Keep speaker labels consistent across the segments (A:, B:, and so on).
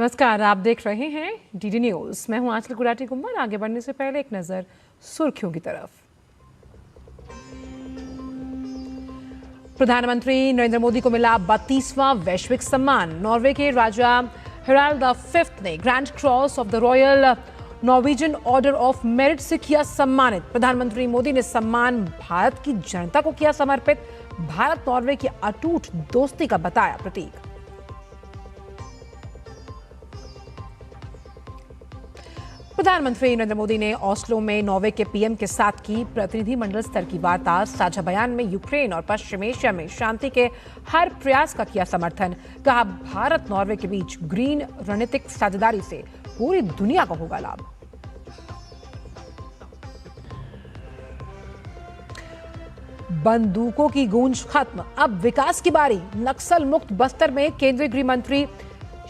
A: नमस्कार, आप देख रहे हैं डीडी न्यूज। मैं हूं आंचल गुलाटी कुंवर। आगे बढ़ने से पहले एक नजर सुर्खियों की तरफ। प्रधानमंत्री नरेंद्र मोदी को मिला 32वां वैश्विक सम्मान। नॉर्वे के राजा हेराल्ड V ने grand cross of the royal Norwegian order of merit से किया सम्मानित। प्रधानमंत्री मोदी ने सम्मान भारत की जनता को किया समर्पित। भारत नॉर्वे की अटूट दोस्ती का बताया प्रतीक। प्रधानमंत्री नरेंद्र मोदी ने ऑस्लो में नॉर्वे के पीएम के साथ की प्रतिनिधिमंडल स्तर की वार्ता। साझा बयान में यूक्रेन और पश्चिम एशिया में शांति के हर प्रयास का किया समर्थन। कहा, भारत नॉर्वे के बीच ग्रीन रणनीतिक साझेदारी से पूरी दुनिया को होगा लाभ। बंदूकों की गूंज खत्म, अब विकास की बारी। नक्सल मुक्त बस्तर में केंद्रीय गृह मंत्री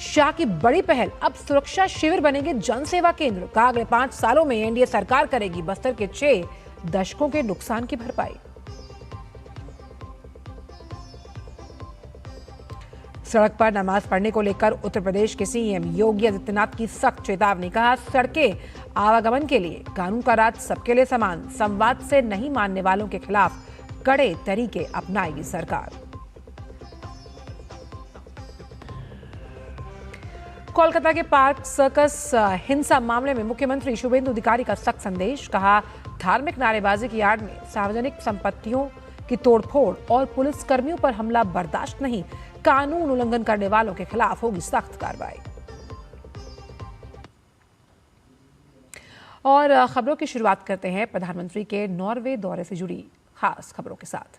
A: शाह की बड़ी पहल। अब सुरक्षा शिविर बनेंगे जन सेवा केंद्र। कहा, अगले 5 सालों में एनडीए सरकार करेगी बस्तर के 6 दशकों के नुकसान की भरपाई। सड़क पर नमाज पढ़ने को लेकर उत्तर प्रदेश के सीएम योगी आदित्यनाथ की सख्त चेतावनी। कहा, सड़कें आवागमन के लिए, कानून का राज सबके लिए समान। संवाद से नहीं मानने वालों के खिलाफ कड़े तरीके अपनाएगी सरकार। कोलकाता के पार्क सर्कस हिंसा मामले में मुख्यमंत्री शुभेंदु अधिकारी का सख्त संदेश। कहा, धार्मिक नारेबाजी की आड़ में सार्वजनिक संपत्तियों की तोड़फोड़ और पुलिस कर्मियों पर हमला बर्दाश्त नहीं। कानून उल्लंघन करने वालों के खिलाफ होगी सख्त कार्रवाई। और खबरों की शुरुआत करते हैं प्रधानमंत्री के नॉर्वे दौरे से जुड़ी खास खबरों के साथ।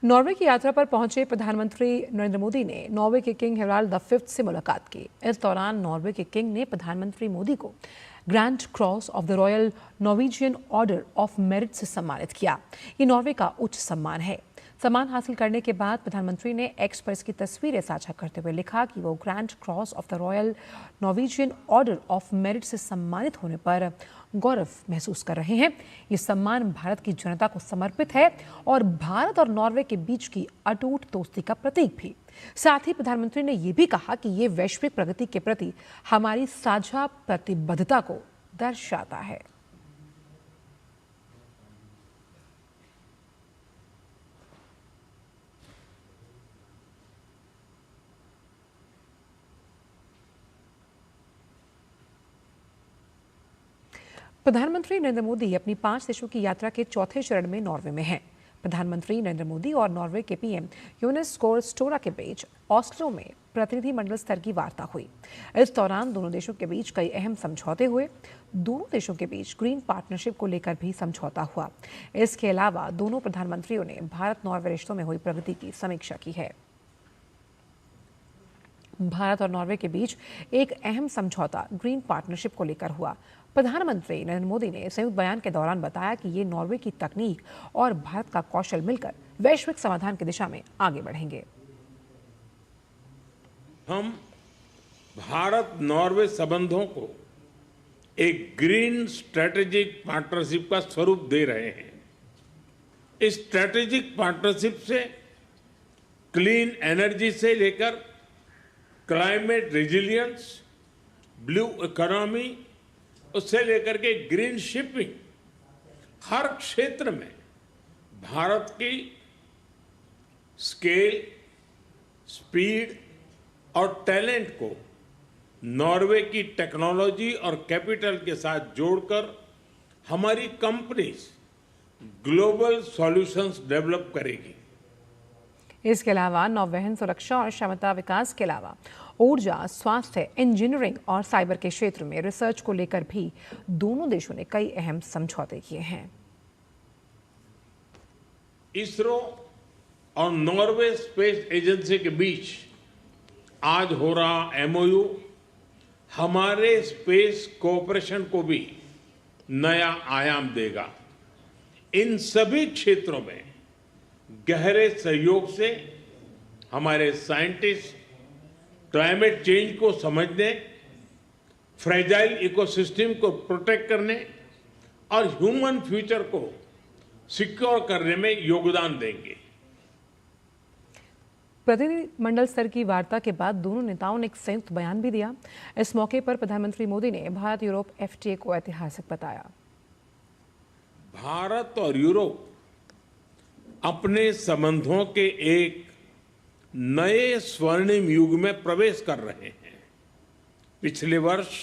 A: नॉर्वे की यात्रा पर पहुंचे प्रधानमंत्री नरेंद्र मोदी ने नॉर्वे के किंग हेराल्ड V से मुलाकात की। इस दौरान नॉर्वे के किंग ने प्रधानमंत्री मोदी को grand cross of the royal Norwegian order of merit से सम्मानित किया। ये नॉर्वे का उच्च सम्मान है। सम्मान हासिल करने के बाद प्रधानमंत्री ने एक्स पर इसकी तस्वीरें साझा करते हुए लिखा कि वो grand cross of the royal Norwegian order of merit से सम्मानित होने पर गौरव महसूस कर रहे हैं। ये सम्मान भारत की जनता को समर्पित है और भारत और नॉर्वे के बीच की अटूट दोस्ती का प्रतीक भी। साथ ही प्रधानमंत्री ने यह भी कहा कि ये वैश्विक प्रगति के प्रति हमारी साझा प्रतिबद्धता को दर्शाता है। प्रधानमंत्री नरेंद्र मोदी अपनी 5 देशों की यात्रा के चौथे चरण में नॉर्वे में हैं। प्रधानमंत्री नरेंद्र मोदी और नॉर्वे के पीएम योनास गाhr स्टोरे के बीच ऑस्लो में प्रतिनिधिमंडल स्तर की वार्ता हुई। इस दौरान दोनों देशों के बीच कई अहम समझौते हुए। दोनों देशों के बीच ग्रीन पार्टनरशिप को लेकर भी समझौता हुआ। इसके अलावा दोनों प्रधानमंत्रियों ने भारत नॉर्वे रिश्तों में हुई प्रगति की समीक्षा की है। भारत और नॉर्वे के बीच एक अहम समझौता ग्रीन पार्टनरशिप को लेकर हुआ। प्रधानमंत्री नरेंद्र मोदी ने संयुक्त बयान के दौरान बताया कि ये नॉर्वे की तकनीक और भारत का कौशल मिलकर वैश्विक समाधान की दिशा में आगे बढ़ेंगे।
B: हम भारत नॉर्वे संबंधों को एक ग्रीन स्ट्रेटेजिक पार्टनरशिप का स्वरूप दे रहे हैं। इस स्ट्रेटेजिक पार्टनरशिप से क्लीन एनर्जी से लेकर क्लाइमेट रेजिलियंस, ब्लू इकोनॉमी, उससे लेकर के ग्रीन शिपिंग, हर क्षेत्र में भारत की स्केल, स्पीड और टैलेंट को नॉर्वे की टेक्नोलॉजी और कैपिटल के साथ जोड़कर हमारी कंपनीज ग्लोबल सॉल्यूशंस डेवलप करेगी।
A: इसके अलावा नौवहन सुरक्षा और क्षमता विकास के अलावा ऊर्जा, स्वास्थ्य, इंजीनियरिंग और साइबर के क्षेत्र में रिसर्च को लेकर भी दोनों देशों ने कई अहम समझौते किए हैं।
B: इसरो और नॉर्वे स्पेस एजेंसी के बीच आज हो रहा एमओयू हमारे स्पेस कोऑपरेशन को भी नया आयाम देगा। इन सभी क्षेत्रों में गहरे सहयोग से हमारे साइंटिस्ट क्लाइमेट चेंज को समझने, फ्रेजाइल इकोसिस्टम को प्रोटेक्ट करने और ह्यूमन फ्यूचर को सिक्योर करने में योगदान देंगे।
A: प्रतिनिधिमंडल स्तर की वार्ता के बाद दोनों नेताओं ने एक संयुक्त बयान भी दिया। इस मौके पर प्रधानमंत्री मोदी ने भारत यूरोप एफटीए को ऐतिहासिक बताया।
B: भारत और यूरोप अपने संबंधों के एक नए स्वर्णिम युग में प्रवेश कर रहे हैं। पिछले वर्ष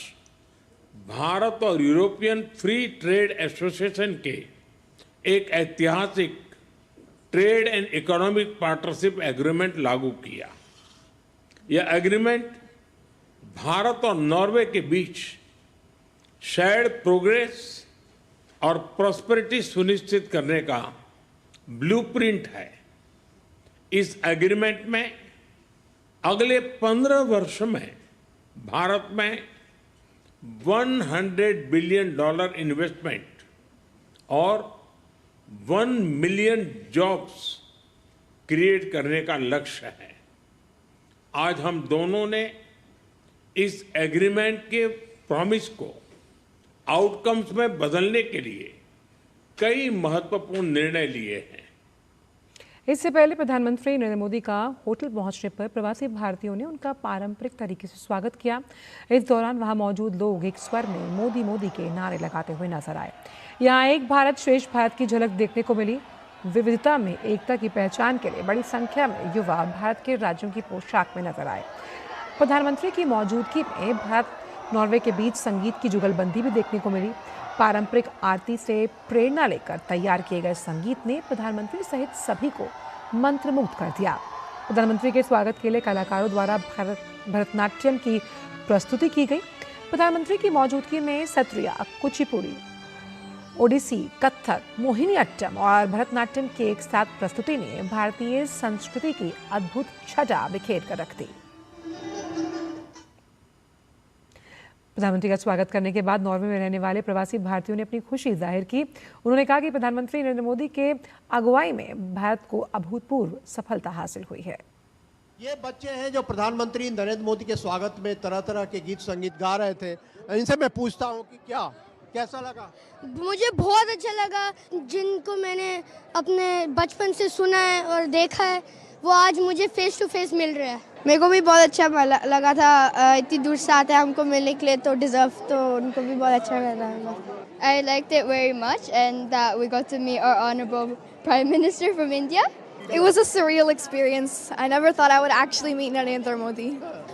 B: भारत और यूरोपियन फ्री ट्रेड एसोसिएशन के एक ऐतिहासिक trade and economic partnership agreement लागू किया। यह एग्रीमेंट भारत और नॉर्वे के बीच शेयर्ड प्रोग्रेस और प्रॉस्पेरिटी सुनिश्चित करने का ब्लूप्रिंट है। इस एग्रीमेंट में अगले 15 वर्ष में भारत में $100 बिलियन इन्वेस्टमेंट और 1 मिलियन जॉब्स क्रिएट करने का लक्ष्य है। आज हम दोनों ने इस एग्रीमेंट के प्रॉमिस को आउटकम्स में बदलने के लिए कई महत्वपूर्ण निर्णय लिए हैं।
A: इससे पहले प्रधानमंत्री नरेंद्र मोदी का होटल पहुंचने पर प्रवासी भारतीयों ने उनका पारंपरिक तरीके से स्वागत किया। इस दौरान वहां मौजूद लोग एक स्वर में मोदी मोदी के नारे लगाते हुए नजर आए। यहाँ एक भारत श्रेष्ठ भारत की झलक देखने को मिली। विविधता में एकता की पहचान के लिए बड़ी संख्या में युवा भारत के राज्यों की पोशाक में नजर आए। प्रधानमंत्री की मौजूदगी में भारत नॉर्वे के बीच संगीत की जुगलबंदी भी देखने को मिली। पारंपरिक आरती से प्रेरणा लेकर तैयार किए गए संगीत ने प्रधानमंत्री सहित सभी को मंत्रमुग्ध कर दिया। प्रधानमंत्री के स्वागत के लिए कलाकारों द्वारा भरतनाट्यम की प्रस्तुति की गई। प्रधानमंत्री की मौजूदगी में सत्रिया, कुचिपुड़ी, ओडिसी, कथक, मोहिनीअट्टम और भरतनाट्यम की एक साथ प्रस्तुति ने भारतीय संस्कृति की अद्भुत छटा बिखेर कर रख दी। प्रधानमंत्री का स्वागत करने के बाद नॉर्वे में रहने वाले प्रवासी भारतीयों ने अपनी खुशी जाहिर की। उन्होंने कहा कि प्रधानमंत्री नरेंद्र मोदी के अगुवाई में भारत को अभूतपूर्व सफलता हासिल हुई है।
C: ये बच्चे हैं जो प्रधानमंत्री नरेंद्र मोदी के स्वागत में तरह तरह के गीत संगीत गा रहे थे। इनसे मैं पूछता हूँ कि कैसा लगा?
D: मुझे बहुत अच्छा लगा। जिनको मैंने अपने बचपन से सुना है और देखा है वो आज मुझे फेस टू फेस मिल रहा है। मेरे को भी बहुत अच्छा लगा था। इतनी दूर से आते हैं हमको मिलने के लिए तो डिजर्व, तो उनको भी बहुत अच्छा लगा। I liked it very much and that we got to meet our honorable Prime Minister from India. It was a surreal experience. I never thought I would actually meet Narendra Modi.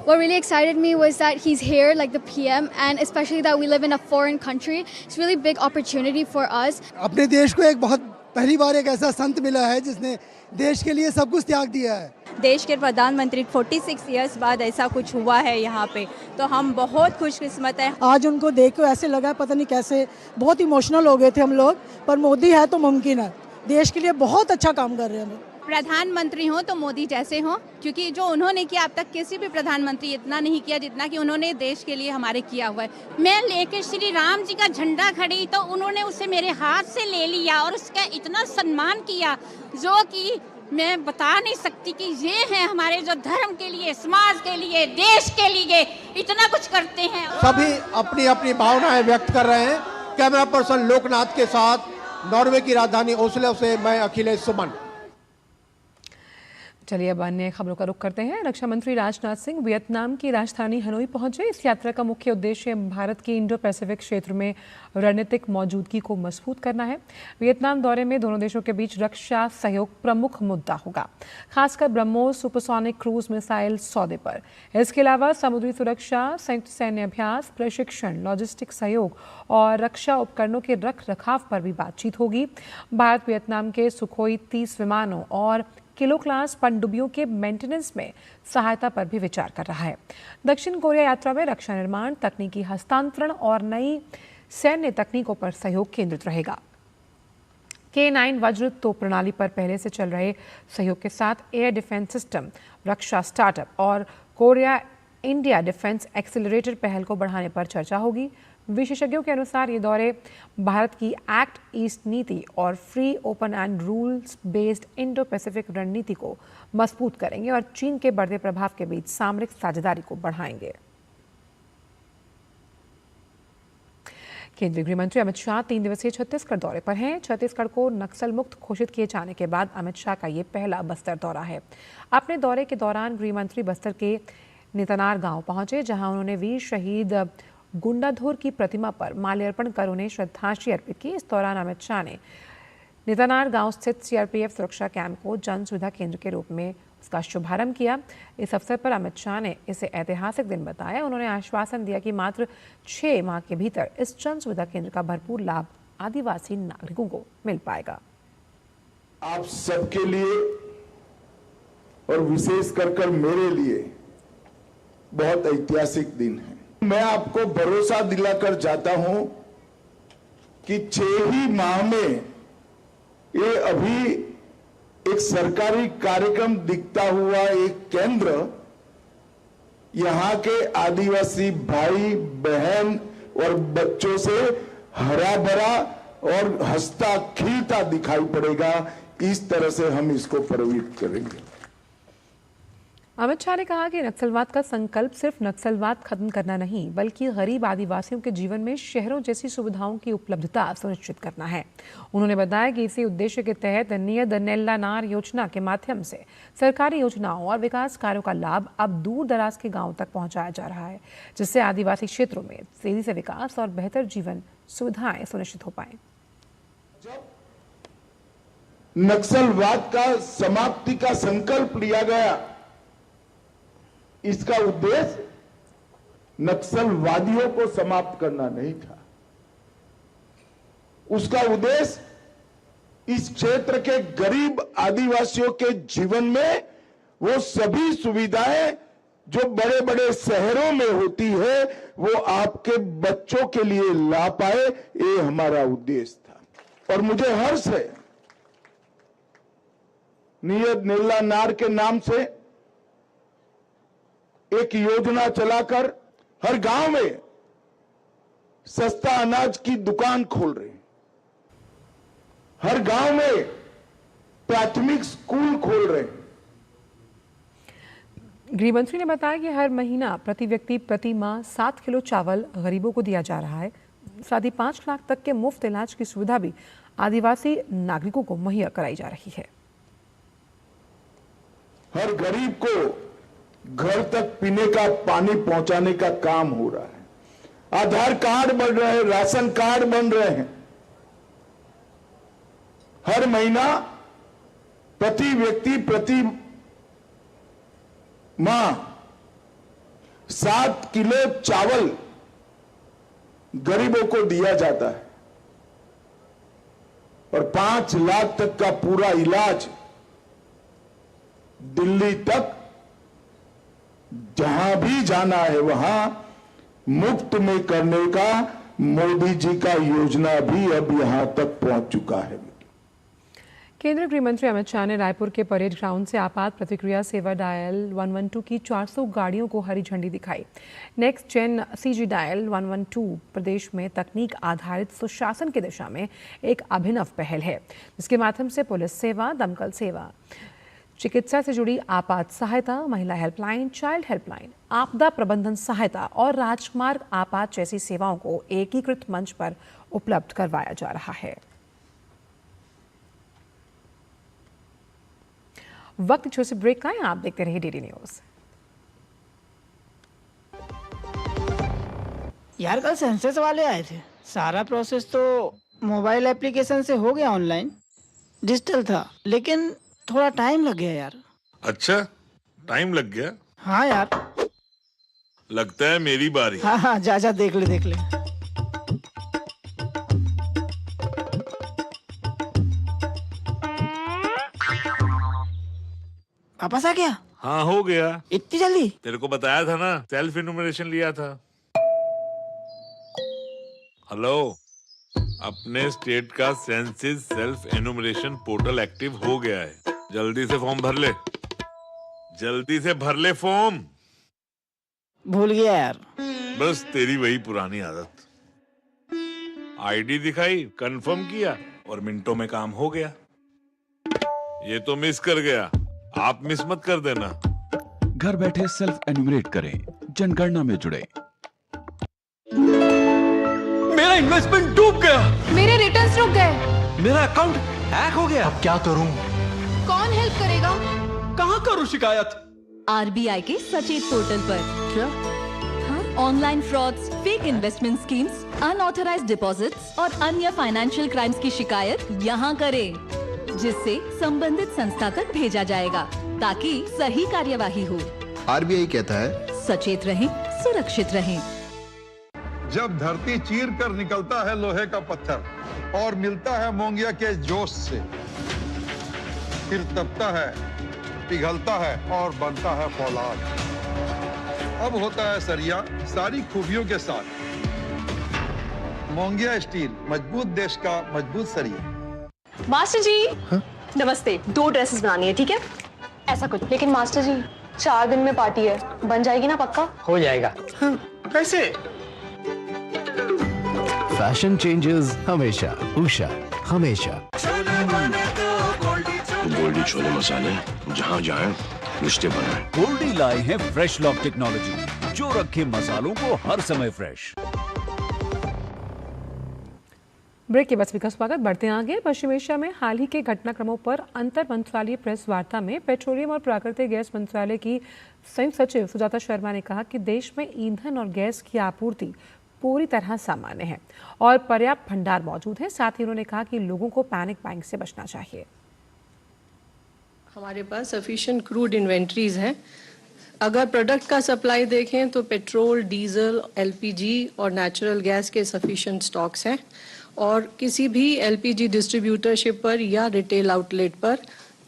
D: What really excited me was that he's here, like the PM, and especially that we live in a foreign country. It's a really big opportunity for us.
E: अपने देश को एक बहुत पहली बार एक ऐसा संत मिला है जिसने देश के लिए सब कुछ त्याग दिया है।
F: देश के प्रधानमंत्री 46 इयर्स बाद ऐसा कुछ हुआ है यहाँ पे, तो हम बहुत खुशकिस्मत हैं।
G: आज उनको देख कर ऐसे लगा पता नहीं कैसे बहुत इमोशनल हो गए थे हम लोग, पर मोदी है तो मुमकिन है। देश के लिए बहुत अच्छा काम कर रहे हैं।
F: प्रधानमंत्री हो तो मोदी जैसे हो, क्योंकि जो उन्होंने किया अब तक किसी भी प्रधानमंत्री इतना नहीं किया जितना कि उन्होंने देश के लिए हमारे किया हुआ है। मैं लेके श्री राम जी का झंडा खड़ी तो उन्होंने उसे मेरे हाथ से ले लिया और उसका इतना सम्मान किया जो कि मैं बता नहीं सकती कि ये है हमारे जो धर्म के लिए, समाज के लिए, देश के लिए इतना कुछ करते हैं।
C: सभी अपनी अपनी भावनाएं व्यक्त कर रहे हैं। कैमरा पर्सन लोकनाथ के साथ नॉर्वे की राजधानी ओस्लो से मैं अखिलेश सुमन।
A: चलिए अब अन्य खबरों का रुख करते हैं। रक्षा मंत्री राजनाथ सिंह वियतनाम की राजधानी हनोई पहुंचे। इस यात्रा का मुख्य उद्देश्य भारत की इंडो पैसिफिक क्षेत्र में रणनीतिक मौजूदगी को मजबूत करना है। वियतनाम दौरे में दोनों देशों के बीच रक्षा सहयोग प्रमुख मुद्दा होगा, खासकर ब्रह्मोस सुपरसोनिक क्रूज मिसाइल सौदे पर। इसके अलावा समुद्री सुरक्षा, संयुक्त सैन्य अभ्यास, प्रशिक्षण, लॉजिस्टिक सहयोग और रक्षा उपकरणों के रख रखाव पर भी बातचीत होगी। भारत वियतनाम के सुखोई 30 विमानों और किलो क्लास पनडुब्बियों के मेंटेनेंस में सहायता पर भी विचार कर रहा है। दक्षिण कोरिया यात्रा में रक्षा निर्माण, तकनीकी हस्तांतरण और नई सैन्य तकनीकों पर सहयोग केंद्रित रहेगा। K9 वज्र तोप प्रणाली पर पहले से चल रहे सहयोग के साथ एयर डिफेंस सिस्टम, रक्षा स्टार्टअप और कोरिया इंडिया डिफेंस एक्सेलरेटर पहल को बढ़ाने पर चर्चा होगी। विशेषज्ञों के अनुसार ये दौरे भारत की एक्ट ईस्ट नीति और free, open and rules based Indo Pacific रणनीति को मजबूत करेंगे और चीन के बढ़ते प्रभाव के बीच सामरिक साझेदारी को बढ़ाएंगे। केंद्रीय गृह मंत्री अमित शाह 3 दिवसीय छत्तीसगढ़ दौरे पर हैं। छत्तीसगढ़ को नक्सल मुक्त घोषित किए जाने के बाद अमित शाह का ये पहला बस्तर दौरा है। अपने दौरे के दौरान गृह मंत्री बस्तर के नेतनार गांव पहुंचे, जहां उन्होंने वीर शहीद गुंडाधुर की प्रतिमा पर माल्यार्पण कर उन्हें श्रद्धांजलि अर्पित की। इस दौरान अमित शाह ने नेतनार गांव स्थित सीआरपीएफ सुरक्षा कैंप को जन सुविधा केंद्र के रूप में उसका शुभारंभ किया। इस अवसर पर अमित शाह ने इसे ऐतिहासिक दिन बताया। उन्होंने आश्वासन दिया कि मात्र 6 माह के भीतर इस जन सुविधा केंद्र का भरपूर लाभ आदिवासी नागरिकों को मिल पाएगा।
H: आप सबके लिए और विशेष कर मेरे लिए बहुत ऐतिहासिक दिन है। मैं आपको भरोसा दिलाकर जाता हूं कि 6 ही माह में ये अभी एक सरकारी कार्यक्रम दिखता हुआ एक केंद्र यहां के आदिवासी भाई बहन और बच्चों से हरा भरा और हंसता खिलता दिखाई पड़ेगा। इस तरह से हम इसको प्रभावित करेंगे।
A: अमित शाह ने कहा कि नक्सलवाद का संकल्प सिर्फ नक्सलवाद खत्म करना नहीं, बल्कि गरीब आदिवासियों के जीवन में शहरों जैसी सुविधाओं की उपलब्धता सुनिश्चित करना है। उन्होंने बताया कि इसी उद्देश्य के तहत नियत नेल्लानार योजना के माध्यम से सरकारी योजनाओं और विकास कार्यों का लाभ अब दूर दराज के गांवों तक पहुंचाया जा रहा है, जिससे आदिवासी क्षेत्रों में तेजी से विकास और बेहतर जीवन सुविधाएं सुनिश्चित हो पाए।
H: नक्सलवाद का समाप्ति का संकल्प लिया गया, इसका उद्देश्य नक्सलवादियों को समाप्त करना नहीं था। उसका उद्देश्य इस क्षेत्र के गरीब आदिवासियों के जीवन में वो सभी सुविधाएं जो बड़े बड़े शहरों में होती है वो आपके बच्चों के लिए ला पाए, ये हमारा उद्देश्य था। और मुझे हर्ष है, नियत नेल्लानार के नाम से एक योजना चलाकर हर गांव में सस्ता अनाज की दुकान खोल रहे हैं, हर गांव में प्राथमिक स्कूल खोल रहे हैं।
A: गृह मंत्री ने बताया कि हर महीना प्रति व्यक्ति प्रति माह 7 किलो चावल गरीबों को दिया जा रहा है। साथ ही 5 लाख तक के मुफ्त इलाज की सुविधा भी आदिवासी नागरिकों को मुहैया कराई जा रही है।
H: हर गरीब को घर तक पीने का पानी पहुंचाने का काम हो रहा है। आधार कार्ड बन रहे हैं, राशन कार्ड बन रहे हैं। हर महीना प्रति व्यक्ति प्रति माह 7 किलो चावल गरीबों को दिया जाता है और 5 लाख तक का पूरा इलाज दिल्ली तक जहां भी जाना है वहां मुफ्त में करने का मोदी जी का योजना भी अब यहां तक पहुंच चुका है।
A: केंद्रीय गृह मंत्री अमित शाह ने रायपुर के परेड ग्राउंड से आपात प्रतिक्रिया सेवा डायल 112 की 400 गाड़ियों को हरी झंडी दिखाई। नेक्स्ट जेन सीजी डायल 112 प्रदेश में तकनीक आधारित सुशासन की दिशा में एक अभिनव पहल है, जिसके माध्यम से पुलिस सेवा, दमकल सेवा, चिकित्सा से जुड़ी आपात सहायता, महिला हेल्पलाइन, चाइल्ड हेल्पलाइन, आपदा प्रबंधन सहायता और राजमार्ग आपात जैसी सेवाओं को एकीकृत मंच पर उपलब्ध करवाया जा रहा है। वक्त छोटे से ब्रेक का है, आप देखते रहिए डीडी न्यूज।
I: यार कल सेंसस वाले आए थे, सारा प्रोसेस तो मोबाइल एप्लीकेशन से हो गया, ऑनलाइन डिजिटल था, लेकिन थोड़ा टाइम लग गया यार।
J: अच्छा, टाइम लग गया?
I: हाँ यार,
J: लगता है मेरी बारी।
I: हाँ हाँ, जा जा देख ले देख ले। वापस आ गया?
J: हाँ हो गया।
I: इतनी जल्दी?
J: तेरे को बताया था ना, सेल्फ इन्यूमरेशन लिया था। हेलो, अपने स्टेट का census self enumeration portal active हो गया है। जल्दी से फॉर्म भर ले, जल्दी से भर ले फॉर्म।
I: भूल गया यार।
J: बस तेरी वही पुरानी आदत। आईडी दिखाई, कंफर्म किया और मिनटों में काम हो गया। ये तो मिस कर गया, आप मिस मत कर देना।
K: घर बैठे सेल्फ एन्यूमरेट करें, जनगणना में जुड़े।
L: मेरा इन्वेस्टमेंट डूब गया,
M: मेरे रिटर्न्स रुक गए,
L: मेरा अकाउंट हैक हो गया। अब क्या करूं?
M: कौन हेल्प करेगा?
L: कहां करूं शिकायत?
N: आरबीआई के सचेत पोर्टल पर।
L: क्या?
N: Online frauds, fake investment schemes, unauthorised deposits और अन्य फाइनेंशियल क्राइम्स की शिकायत यहां करें, जिससे संबंधित संस्था तक भेजा जाएगा ताकि सही कार्यवाही हो।
O: आरबीआई कहता है,
N: सचेत रहें, सुरक्षित रहें।
P: जब धरती चीर कर निकलता है लोहे का पत्थर और मिलता है मोंगिया के जोश से, फिर तपता है, पिघलता है और बनता है फौलाद। अब होता है सरिया सारी खूबियों के साथ। मोंगिया स्टील, मजबूत देश का मजबूत सरिया।
Q: मास्टर जी नमस्ते, 2 ड्रेसेस बनानी है, ठीक है? ऐसा कुछ। लेकिन मास्टर जी 4 दिन में पार्टी है, बन जाएगी ना पक्का?
L: हो जाएगा। कैसे?
O: फैशन चेंजेस हमेशा, उषा हमेशा।
R: गोल्डी छोले मसाले, जहाँ जाए रिश्ते बनाए।
K: गोल्डी लाए हैं फ्रेश लॉक टेक्नोलॉजी, जो रखे मसालों को हर समय फ्रेश।
A: ब्रेक के बाद सभी का स्वागत। बढ़ते हैं आगे। पश्चिम एशिया में हाल ही के घटनाक्रमों पर अंतर मंत्रालय प्रेस वार्ता में पेट्रोलियम और प्राकृतिक गैस मंत्रालय की संयुक्त सचिव सुजाता शर्मा ने कहा कि देश में ईंधन और गैस की आपूर्ति पूरी तरह सामान्य है और पर्याप्त भंडार मौजूद है। साथ ही उन्होंने कहा कि लोगों को पैनिक बाइंग से बचना चाहिए।
S: हमारे पास सफिशिएंट क्रूड इन्वेंट्रीज हैं। अगर प्रोडक्ट का सप्लाई देखें तो पेट्रोल, डीजल, एलपीजी और नेचुरल गैस के सफिशिएंट स्टॉक्स हैं और किसी भी एलपीजी डिस्ट्रीब्यूटरशिप पर या रिटेल आउटलेट पर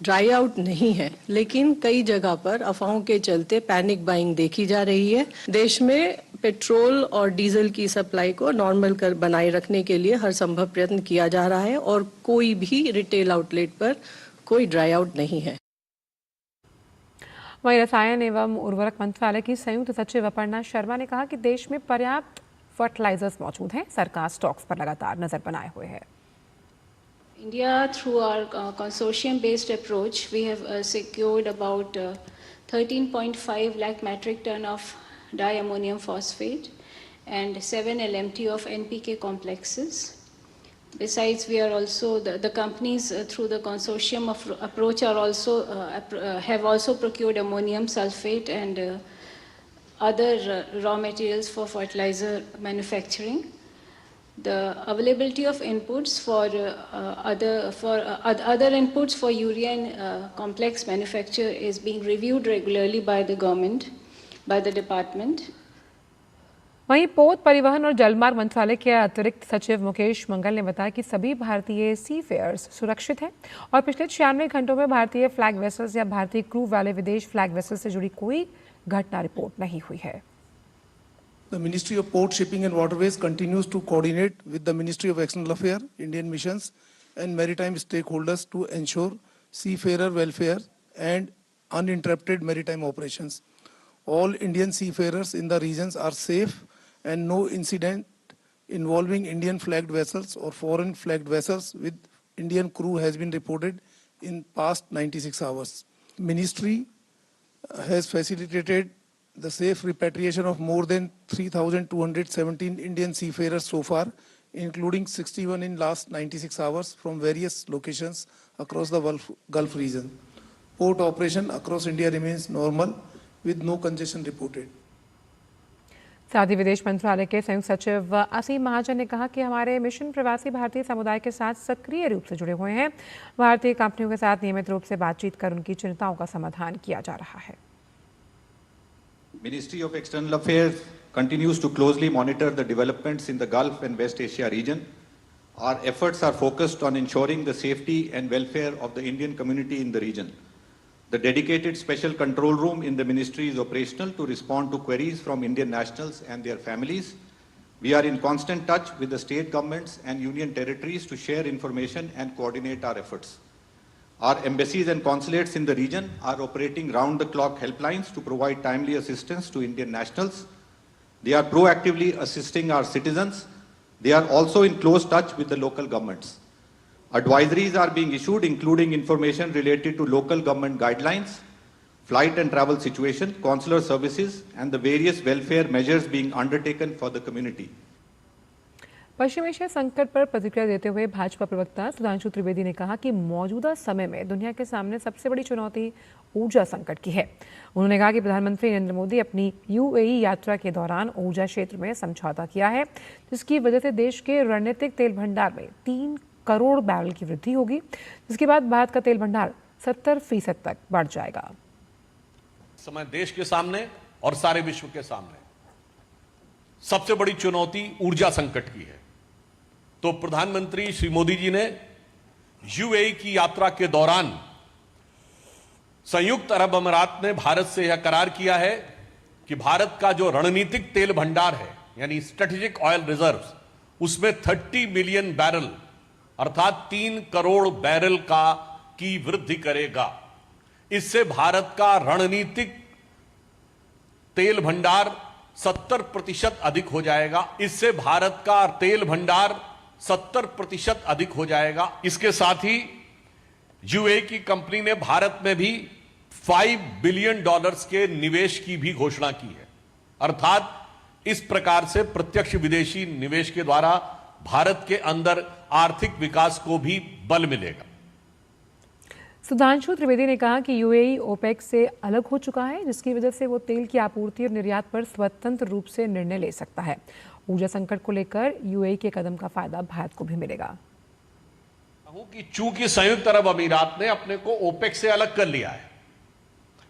S: ड्राई आउट नहीं है। लेकिन कई जगह पर अफवाहों के चलते पैनिक बाइंग देखी जा रही है। देश में पेट्रोल और डीजल की सप्लाई को नॉर्मल कर बनाए रखने के लिए हर संभव प्रयत्न किया जा रहा है और कोई भी रिटेल आउटलेट पर कोई ड्राई आउट नहीं है।
A: वहीं रसायन एवं उर्वरक मंत्रालय की संयुक्त सचिव अपर्णा शर्मा ने कहा कि देश में पर्याप्त फर्टिलाइजर्स मौजूद हैं। सरकार स्टॉक्स पर लगातार नजर बनाए हुए है।
T: India, through our consortium-based approach, we have secured about 13.5 lakh metric ton of diammonium phosphate and 7 LMT of NPK complexes. Besides, we are also the companies through the consortium of approach are also have also procured ammonium sulfate and other raw materials for fertilizer manufacturing. The availability of inputs for other inputs for urea and complex manufacture is being reviewed regularly by the government, by the department.
A: वहीं पोत परिवहन और जलमार्ग मंत्रालय के अतिरिक्त सचिव मुकेश मंगल ने बताया कि सभी भारतीय सी फेयर्स सुरक्षित हैं और पिछले 96 घंटों में भारतीय फ्लैग वेसल्स या भारतीय क्रू वाले विदेश फ्लैग वेसल्स से जुड़ी कोई घटना रिपोर्ट नहीं हुई है।
U: The Ministry of Port, Shipping and Waterways continues to coordinate with the Ministry of External Affairs, Indian missions and maritime stakeholders to ensure seafarer welfare and uninterrupted maritime operations. All Indian seafarers in the regions are safe and no incident involving Indian flagged vessels or foreign flagged vessels with Indian crew has been reported in past 96 hours. Ministry has facilitated the safe repatriation of more than 3,217 Indian seafarers so far, including 61 in last 96 hours from various locations across the Gulf region. Port operation across India remains normal with no congestion reported.
A: साथ ही विदेश मंत्रालय के संयुक्त सचिव असीम महाजन ने कहा कि हमारे मिशन प्रवासी भारतीय समुदाय के साथ सक्रिय रूप से जुड़े हुए हैं। भारतीय कंपनियों के साथ नियमित रूप से बातचीत कर उनकी चिंताओं का समाधान किया जा रहा है।
V: Ministry of External Affairs continues to closely monitor the developments in the Gulf and West Asia region. Our efforts are focused on ensuring the safety and welfare of the Indian community in the region. The dedicated special control room in the ministry is operational to respond to queries from Indian nationals and their families. We are in constant touch with the state governments and union territories to share information and coordinate our efforts. Our embassies and consulates in the region are operating round-the-clock helplines to provide timely assistance to Indian nationals They are proactively assisting our citizens. They are also in close touch with the local governments. Advisories are being issued, including information related to local government guidelines, flight and travel situation, consular services, and the various welfare measures being undertaken for the community.
A: Paschim Asia संकट पर प्रतिक्रिया देते हुए भाजपा प्रवक्ता सुधांशु त्रिवेदी ने कहा कि मौजूदा समय में दुनिया के सामने सबसे बड़ी चुनौती ऊर्जा संकट की है। उन्होंने कहा कि प्रधानमंत्री नरेंद्र मोदी अपनी यूएई यात्रा के दौरान ऊर्जा क्षेत्र में समझौता किया है, जिसकी वजह से देश के रणनीतिक तेल भंडार में 3 करोड़ बैरल की वृद्धि होगी, जिसके बाद भारत का तेल भंडार 70% तक बढ़ जाएगा।
B: समय देश के सामने और सारे विश्व के सामने सबसे बड़ी चुनौती ऊर्जा संकट की है। तो प्रधानमंत्री श्री मोदी जी ने यूएई की यात्रा के दौरान संयुक्त अरब अमीरात ने भारत से यह करार किया है कि भारत का जो रणनीतिक तेल भंडार है, यानी स्ट्रेटेजिक ऑयल रिजर्व्स, उसमें 30 मिलियन बैरल अर्थात 3 करोड़ बैरल की वृद्धि करेगा। इससे भारत का रणनीतिक तेल भंडार 70% अधिक हो जाएगा। इससे भारत का तेल भंडार 70% अधिक हो जाएगा। इसके साथ ही यूएई की कंपनी ने भारत में भी $5 बिलियन के निवेश की भी घोषणा की है। अर्थात इस प्रकार से प्रत्यक्ष विदेशी निवेश के द्वारा भारत के अंदर आर्थिक विकास को भी बल मिलेगा।
A: सुधांशु त्रिवेदी ने कहा कि यूएई ओपेक से अलग हो चुका है, जिसकी वजह से वो तेल की आपूर्ति और निर्यात पर स्वतंत्र रूप से निर्णय ले सकता है। ऊर्जा संकट को लेकर यूएई के कदम का फायदा भारत को भी मिलेगा।
B: कि चूंकि संयुक्त अरब अमीरात ने अपने को ओपेक से अलग कर लिया है,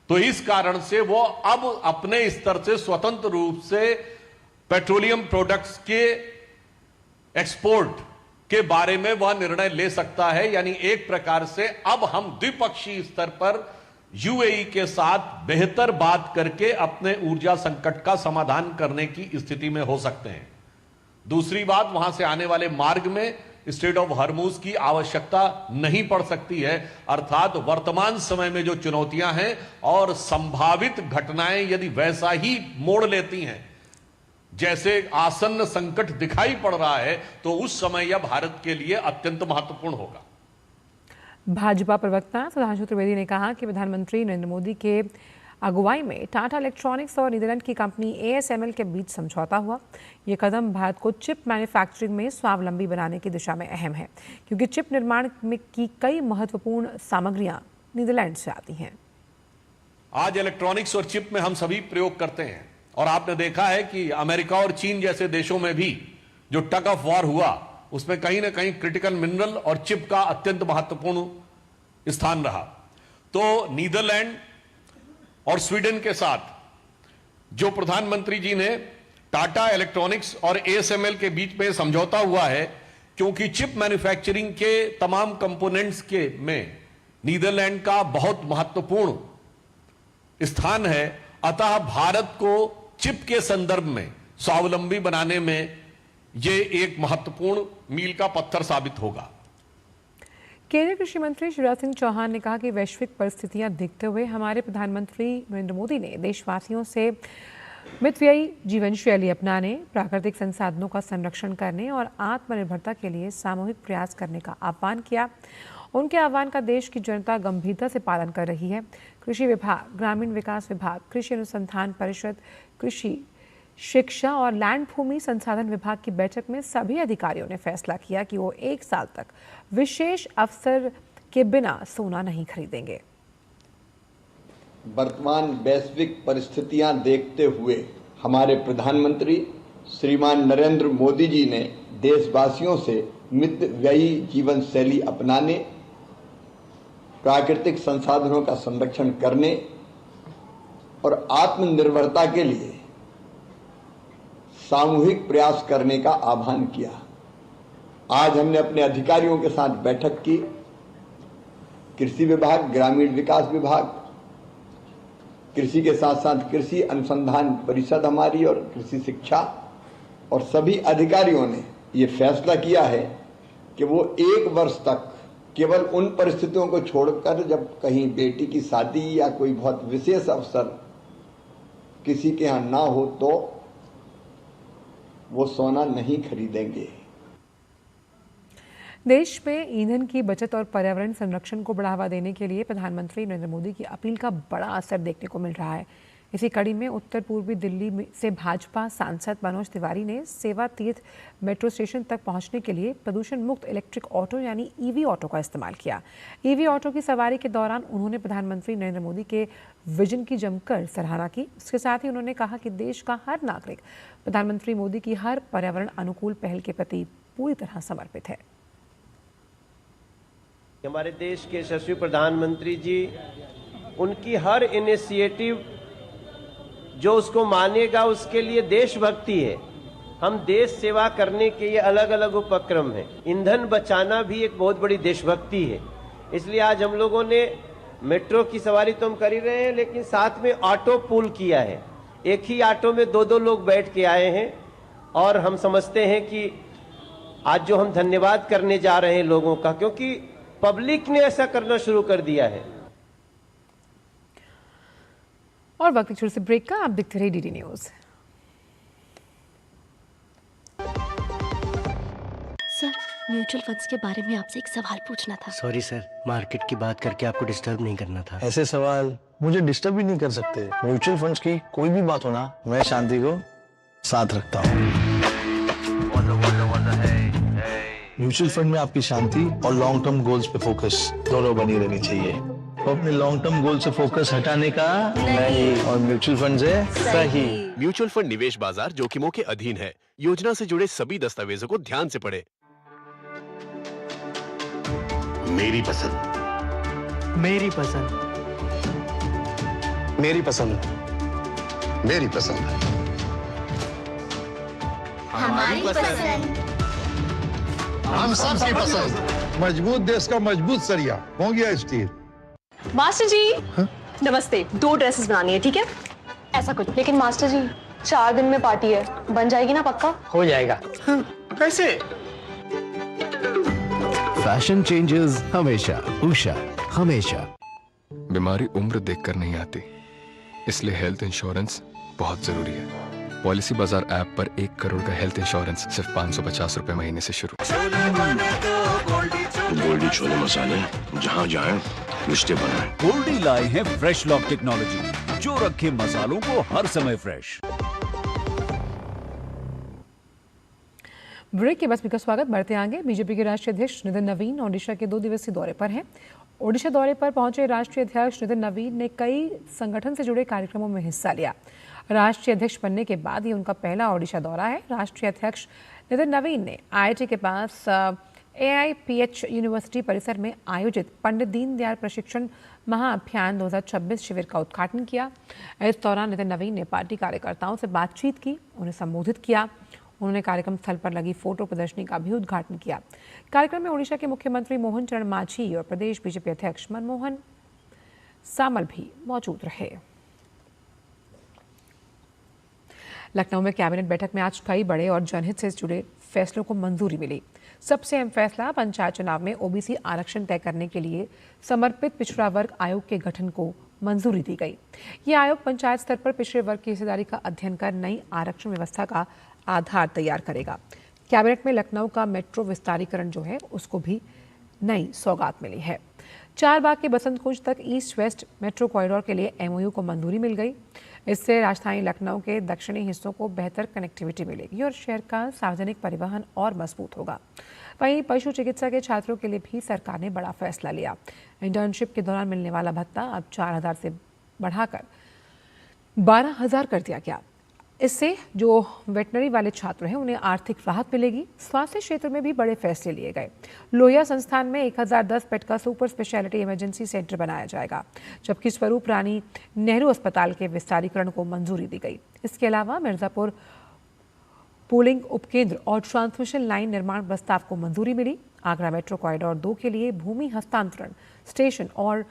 B: तो इस कारण से वो अब अपने स्तर से स्वतंत्र रूप से पेट्रोलियम प्रोडक्ट्स के एक्सपोर्ट के बारे में वह निर्णय ले सकता है। यानी एक प्रकार से अब हम द्विपक्षीय स्तर पर यूएई के साथ बेहतर बात करके अपने ऊर्जा संकट का समाधान करने की स्थिति में हो सकते हैं। दूसरी बात, वहां से आने वाले मार्ग में स्ट्रेट ऑफ हॉर्मुज की आवश्यकता नहीं पड़ सकती है। अर्थात वर्तमान समय में जो चुनौतियां हैं और संभावित घटनाएं यदि वैसा ही मोड़ लेती हैं जैसे आसन्न संकट दिखाई पड़ रहा है, तो उस समय यह भारत के लिए अत्यंत महत्वपूर्ण होगा।
A: भाजपा प्रवक्ता सुधांशु त्रिवेदी ने कहा कि प्रधानमंत्री नरेंद्र मोदी के अगुवाई में टाटा इलेक्ट्रॉनिक्स और नीदरलैंड की कंपनी ASML के बीच समझौता हुआ। ये कदम भारत को चिप मैन्युफैक्चरिंग में स्वावलंबी बनाने की दिशा में अहम है, क्योंकि चिप निर्माण में की कई महत्वपूर्ण सामग्रियां नीदरलैंड से आती हैं।
B: आज इलेक्ट्रॉनिक्स और चिप में हम सभी प्रयोग करते हैं, और आपने देखा है कि अमेरिका और चीन जैसे देशों में भी जो टग ऑफ वॉर हुआ, उसमें कहीं ना कहीं क्रिटिकल मिनरल और चिप का अत्यंत महत्वपूर्ण स्थान रहा। तो नीदरलैंड और स्वीडन के साथ जो प्रधानमंत्री जी ने टाटा इलेक्ट्रॉनिक्स और ASML के बीच में समझौता हुआ है, क्योंकि चिप मैन्युफैक्चरिंग के तमाम कंपोनेंट्स के में नीदरलैंड का बहुत महत्वपूर्ण स्थान है। अतः भारत को चिप के संदर्भ में स्वावलंबी बनाने में यह एक महत्वपूर्ण मील का पत्थर साबित होगा।
A: केंद्रीय कृषि मंत्री शिवराज सिंह चौहान ने कहा कि वैश्विक परिस्थितियां देखते हुए हमारे प्रधानमंत्री नरेंद्र मोदी ने देशवासियों से मितव्ययी जीवन शैली अपनाने, प्राकृतिक संसाधनों का संरक्षण करने और आत्मनिर्भरता के लिए सामूहिक प्रयास करने का आह्वान किया। उनके आह्वान का देश की जनता गंभीरता से पालन कर रही है। कृषि विभाग, ग्रामीण विकास विभाग, कृषि अनुसंधान परिषद, कृषि शिक्षा और लैंड भूमि संसाधन विभाग की बैठक में सभी अधिकारियों ने फैसला किया कि वो 1 साल तक विशेष अवसर के बिना सोना नहीं खरीदेंगे।
D: वर्तमान वैश्विक परिस्थितियां देखते हुए हमारे प्रधानमंत्री श्रीमान नरेंद्र मोदी जी ने देशवासियों से मितव्ययी जीवन शैली अपनाने, प्राकृतिक संसाधनों का संरक्षण करने और आत्मनिर्भरता के लिए सामूहिक प्रयास करने का आह्वान किया। आज हमने अपने अधिकारियों के साथ बैठक की। कृषि विभाग, ग्रामीण विकास विभाग, कृषि के साथ साथ कृषि अनुसंधान परिषद हमारी और कृषि शिक्षा और सभी अधिकारियों ने ये फैसला किया है कि वो 1 वर्ष तक केवल उन परिस्थितियों को छोड़कर, जब कहीं बेटी की शादी या कोई बहुत विशेष अवसर किसी के यहाँ ना हो, तो वो सोना नहीं खरीदेंगे।
A: देश में ईंधन की बचत और पर्यावरण संरक्षण को बढ़ावा देने के लिए प्रधानमंत्री नरेंद्र मोदी की अपील का बड़ा असर देखने को मिल रहा है। इसी कड़ी में उत्तर पूर्वी दिल्ली से भाजपा सांसद मनोज तिवारी ने सेवा तीर्थ मेट्रो स्टेशन तक पहुंचने के लिए प्रदूषण मुक्त इलेक्ट्रिक ऑटो यानी ईवी ऑटो का इस्तेमाल किया। ईवी ऑटो की सवारी के दौरान उन्होंने प्रधानमंत्री नरेंद्र मोदी के विजन की जमकर सराहना की। इसके साथ ही उन्होंने कहा कि देश का हर नागरिक प्रधानमंत्री मोदी की हर पर्यावरण अनुकूल पहल के प्रति पूरी तरह समर्पित है।
E: हमारे देश के यशस्वी प्रधानमंत्री जी, उनकी हर इनिशिएटिव जो उसको मानेगा उसके लिए देशभक्ति है। हम देश सेवा करने के ये अलग अलग उपक्रम हैं। ईंधन बचाना भी एक बहुत बड़ी देशभक्ति है। इसलिए आज हम लोगों ने मेट्रो की सवारी तो हम कर ही रहे हैं, लेकिन साथ में ऑटो पूल किया है। एक ही ऑटो में दो लोग बैठ के आए हैं और हम समझते हैं कि आज जो हम धन्यवाद करने जा रहे हैं लोगों का, क्योंकि पब्लिक ने ऐसा करना शुरू कर दिया है।
A: और वक्त एक छोटे से ब्रेक का, आप देखते रहिए DD news.
G: Sir, mutual funds के बारे में आपसे एक सवाल पूछना था।
W: सॉरी सर, मार्केट की बात करके आपको डिस्टर्ब नहीं करना था।
X: ऐसे सवाल मुझे डिस्टर्ब भी नहीं कर सकते। म्यूचुअल फंड्स की कोई भी बात हो ना, मैं शांति को साथ रखता हूँ। म्यूचुअल फंड में आपकी शांति और लॉन्ग टर्म गोल्स पे फोकस दोनों बनी रहनी चाहिए। तो अपने लॉन्ग टर्म गोल से फोकस हटाने का नहीं, और म्यूचुअल फंड से सही।
Y: म्यूचुअल फंड निवेश बाजार जोखिमों के अधीन है। योजना से जुड़े सभी दस्तावेजों को ध्यान से पढ़ें।
R: मेरी पसंद,
W: मेरी पसंद,
R: मेरी पसंद, मेरी पसंद,
G: हमारी पसंद,
P: हम सबकी पसंद। मजबूत देश का मजबूत सरिया मोंगिया स्टील।
Q: मास्टर जी नमस्ते, 2 ड्रेसेस बनानी है, ठीक है? ऐसा कुछ, लेकिन मास्टर जी 4 दिन में पार्टी है, बन जाएगी ना पक्का?
W: हो जाएगा।
L: कैसे?
O: फैशन चेंजेस हमेशा, उषा हमेशा।
Z: बीमारी उम्र देखकर नहीं आती, इसलिए हेल्थ इंश्योरेंस बहुत जरूरी है। पॉलिसी बाजार ऐप पर 1 करोड़ का हेल्थ इंश्योरेंस सिर्फ 550 रुपए महीने से शुरू।
R: गोल्डी छोले मसाले, जहाँ जाए रिश्ते बनाए।
K: गोल्डी लाए हैं फ्रेश लॉक टेक्नोलॉजी, जो रखे मसालों को हर समय फ्रेश।
A: ब्रेक के बाद का स्वागत। बढ़ते आगे, बीजेपी के राष्ट्रीय अध्यक्ष नितिन नवीन ओडिशा के 2 दिवसीय दौरे पर हैं। ओडिशा दौरे पर पहुंचे राष्ट्रीय अध्यक्ष नितिन नवीन ने कई संगठन से जुड़े कार्यक्रमों में हिस्सा लिया। राष्ट्रीय अध्यक्ष बनने के बाद ये उनका पहला ओडिशा दौरा है। राष्ट्रीय अध्यक्ष नितिन नवीन ने IIT के पास AIPH यूनिवर्सिटी परिसर में आयोजित पंडित दीनदयाल प्रशिक्षण महाअभियान 2026 शिविर का उद्घाटन किया। इस दौरान नितिन नवीन ने पार्टी कार्यकर्ताओं से बातचीत की, उन्हें संबोधित किया। उन्होंने कार्यक्रम स्थल पर लगी फोटो प्रदर्शनी का भी उद्घाटन किया। कार्यक्रम में ओडिशा के मुख्यमंत्री मोहन चरण मांझी और प्रदेश बीजेपी अध्यक्ष मनमोहन सामल भी मौजूद रहे। लखनऊ में कैबिनेट बैठक में आज कई बड़े और जनहित से जुड़े फैसलों को मंजूरी मिली। सबसे अहम फैसला पंचायत चुनाव में ओबीसी आरक्षण तय करने के लिए समर्पित पिछड़ा वर्ग आयोग के गठन को मंजूरी दी गई। ये आयोग पंचायत स्तर पर पिछड़े वर्ग की हिस्सेदारी का अध्ययन कर नई आरक्षण व्यवस्था का आधार तैयार करेगा। कैबिनेट में लखनऊ का मेट्रो विस्तारीकरण जो है उसको भी नई सौगात मिली है। चारबाग के बसंत कुंज तक ईस्ट वेस्ट मेट्रो कॉरिडोर के लिए MOU को मंजूरी मिल गई। इससे राजधानी लखनऊ के दक्षिणी हिस्सों को बेहतर कनेक्टिविटी मिलेगी और शहर का सार्वजनिक परिवहन और मजबूत होगा। वहीं पशु चिकित्सा के छात्रों के लिए भी सरकार ने बड़ा फैसला लिया। इंटर्नशिप के दौरान मिलने वाला भत्ता अब 4,000 से बढ़ाकर 12,000 कर दिया गया। इससे जो वेटनरी वाले छात्र हैं उन्हें आर्थिक राहत मिलेगी। स्वास्थ्य क्षेत्र में भी बड़े फैसले लिए गए। लोहिया संस्थान में 1010 बेड का सुपर स्पेशलिटी इमरजेंसी सेंटर बनाया जाएगा, जबकि स्वरूप रानी नेहरू अस्पताल के विस्तारीकरण को मंजूरी दी गई। इसके अलावा मिर्जापुर पूलिंग उपकेंद्र और ट्रांसमिशन लाइन निर्माण प्रस्ताव को मंजूरी मिली। आगरा मेट्रो कॉरिडोर 2 के लिए भूमि हस्तांतरण, स्टेशन और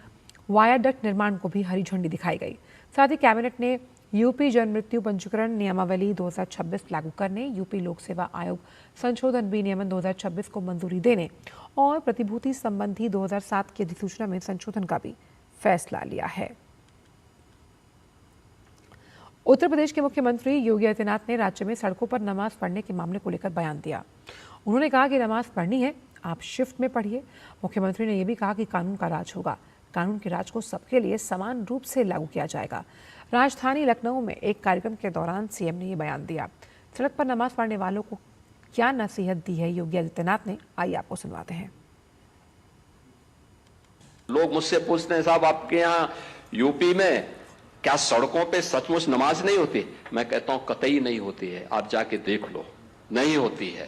A: वायाडक्ट निर्माण को भी हरी झंडी दिखाई गई। साथ ही कैबिनेट ने यूपी जन मृत्यु पंजीकरण नियमावली 2026 लागू करने, यूपी लोक सेवा आयोग संशोधन विनियमन 2026 को मंजूरी देने और प्रतिभूति संबंधी 2007 की अधिसूचना में संशोधन का भी फैसला लिया है। उत्तर प्रदेश के मुख्यमंत्री योगी आदित्यनाथ ने राज्य में सड़कों पर नमाज पढ़ने के मामले को लेकर बयान दिया। उन्होंने कहा कि नमाज पढ़नी है, आप शिफ्ट में पढ़िए। मुख्यमंत्री ने यह भी कहा कि कानून का राज होगा, कानून के राज को सबके लिए समान रूप से लागू किया जाएगा। राजधानी लखनऊ में एक कार्यक्रम के दौरान सीएम ने ये बयान दिया। सड़क पर नमाज पढ़ने वालों को क्या नसीहत दी है योगी आदित्यनाथ ने, आइए आपको सुनवाते हैं।
C: लोग मुझसे पूछते हैं, साहब आपके यहाँ यूपी में क्या सड़कों पे सचमुच नमाज नहीं होती? मैं कहता हूं कतई नहीं होती है, आप जाके देख लो, नहीं होती है।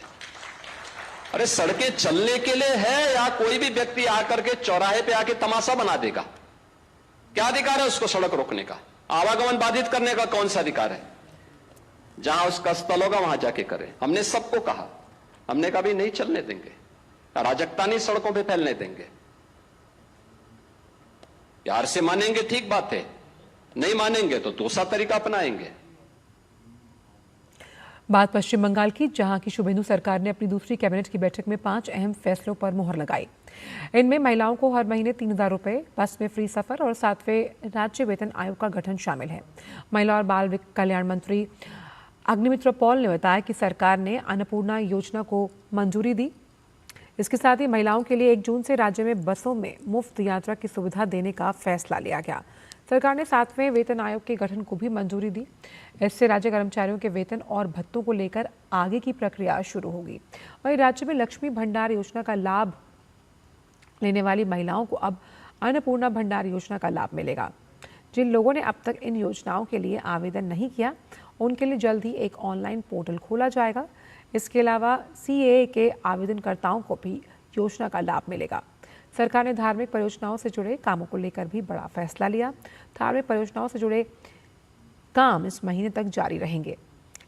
C: अरे सड़कें चलने के लिए है या कोई भी व्यक्ति आकर के चौराहे पे आके तमाशा बना देगा? क्या अधिकार है उसको सड़क रोकने का? आवागमन बाधित करने का कौन सा अधिकार है? जहां उसका स्थल होगा वहां जाके करें। हमने सबको कहा, हमने कभी नहीं चलने देंगे, अराजकता नहीं सड़कों पे फैलने देंगे। प्यार से मानेंगे ठीक बात है, नहीं मानेंगे तो दूसरा तरीका अपनाएंगे।
A: बात पश्चिम बंगाल की, जहां की शुभेंदु सरकार ने अपनी दूसरी कैबिनेट की बैठक में 5 अहम फैसलों पर मुहर लगाई। इनमें महिलाओं को हर महीने 3000 रुपए, बस में फ्री सफर और 7वें राज्य वेतन आयोग का गठन शामिल है। महिला और बाल कल्याण मंत्री अग्निमित्र पॉल ने बताया कि सरकार ने अन्नपूर्णा योजना को मंजूरी दी। इसके साथ ही महिलाओं के लिए 1 जून से राज्य में बसों में मुफ्त यात्रा की सुविधा देने का फैसला लिया गया। सरकार ने 7वें वेतन आयोग के गठन को भी मंजूरी दी। इससे राज्य कर्मचारियों के वेतन और भत्तों को लेकर आगे की प्रक्रिया शुरू होगी। वहीं राज्य में लक्ष्मी भंडार योजना का लाभ लेने वाली महिलाओं को अब अन्नपूर्णा भंडार योजना का लाभ मिलेगा। जिन लोगों ने अब तक इन योजनाओं के लिए आवेदन नहीं किया, उनके लिए जल्द ही एक ऑनलाइन पोर्टल खोला जाएगा। इसके अलावा CAA के आवेदनकर्ताओं को भी योजना का लाभ मिलेगा। सरकार ने धार्मिक परियोजनाओं से जुड़े कामों को लेकर भी बड़ा फैसला लिया। धार्मिक परियोजनाओं से जुड़े काम इस महीने तक जारी रहेंगे,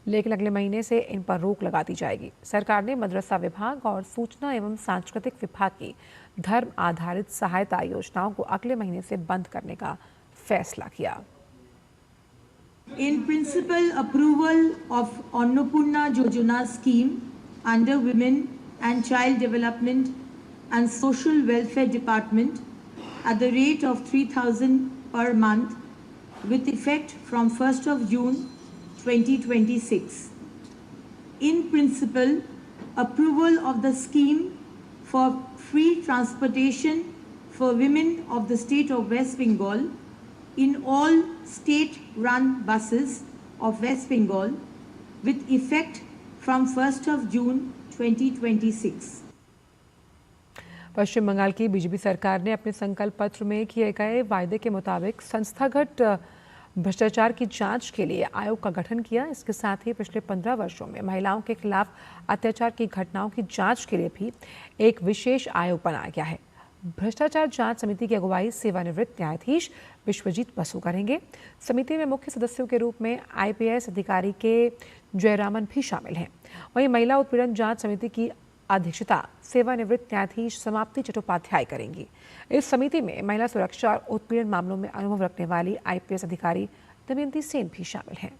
A: लेकिन अगले महीने से इन पर रोक लगा दी जाएगी। सरकार ने मदरसा विभाग और सूचना एवं सांस्कृतिक विभाग की धर्म आधारित सहायता योजनाओं को अगले महीने से बंद करने का फैसला किया।
F: In principle, approval of Annapurna Yojana scheme under Women and Child Development and Social Welfare Department at the rate of 3,000 per month with effect from 1st of June 2026. In principle, approval of the scheme for free transportation for women of the state of West Bengal in all state-run buses of West Bengal with effect from 1st of June 2026.
A: पश्चिम बंगाल की BJP सरकार ने अपने संकल्प पत्र में किए गए वायदे के मुताबिक संस्थागत भ्रष्टाचार की जांच के लिए आयोग का गठन किया। इसके साथ ही पिछले 15 वर्षों में महिलाओं के खिलाफ अत्याचार की घटनाओं की जांच के लिए भी एक विशेष आयोग बनाया गया है। भ्रष्टाचार जांच समिति की अगुवाई सेवानिवृत्त न्यायाधीश विश्वजीत बसु करेंगे। समिति में मुख्य सदस्यों के रूप में IPS अधिकारी के जयरामन भी शामिल हैं। वहीं महिला उत्पीड़न जांच समिति की अध्यक्षता सेवानिवृत्त न्यायाधीश समाप्ति चट्टोपाध्याय करेंगी। इस समिति में महिला सुरक्षा और उत्पीड़न मामलों में अनुभव रखने वाली IPS अधिकारी दमयंती सेन भी शामिल हैं।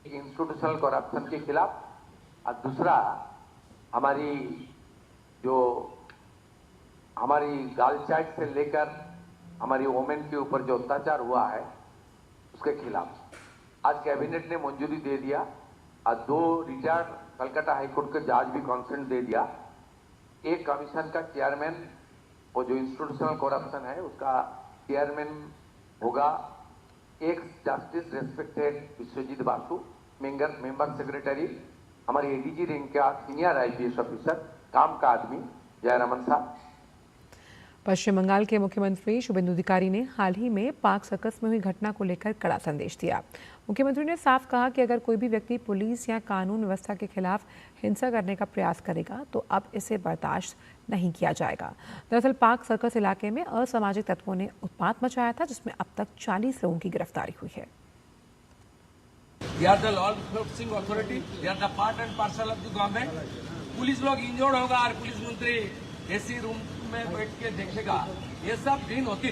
H: इंस्टीट्यूशनल करप्शन के खिलाफ और दूसरा हमारी गर्ल चाइल्ड से लेकर हमारी वोमेन के ऊपर जो अत्याचार हुआ है उसके खिलाफ आज कैबिनेट ने मंजूरी दे दिया और 2 रिटायर्ड कलकत्ता हाईकोर्ट के जज भी कॉन्सेंट दे दिया। एक कमीशन का चेयरमैन और जो इंस्टीट्यूशनल करप्शन है उसका चेयरमैन होगा एक justice respected Vishwajit Basu, member secretary हमारी ADG रैंक का सीनियर IPS ऑफिसर काम का आदमी जयरामन साहब।
A: पश्चिम बंगाल के मुख्यमंत्री शुभेंदु अधिकारी ने हाल ही में पार्क सर्कस में हुई घटना को लेकर कड़ा संदेश दिया। मुख्यमंत्री ने साफ कहा कि अगर कोई भी व्यक्ति पुलिस या कानून व्यवस्था के खिलाफ हिंसा करने का प्रयास करेगा तो अब इसे बर्दाश्त नहीं किया जाएगा। दरअसल पार्क सर्कस इलाके में असामाजिक तत्वों ने उत्पात मचाया था, जिसमें अब तक 40 लोगों की गिरफ्तारी हुई है।
I: पुलिस लोग इंजर्ड होगा और पुलिस मंत्री AC रूम में बैठ के देखेगा, ये सब दिन होती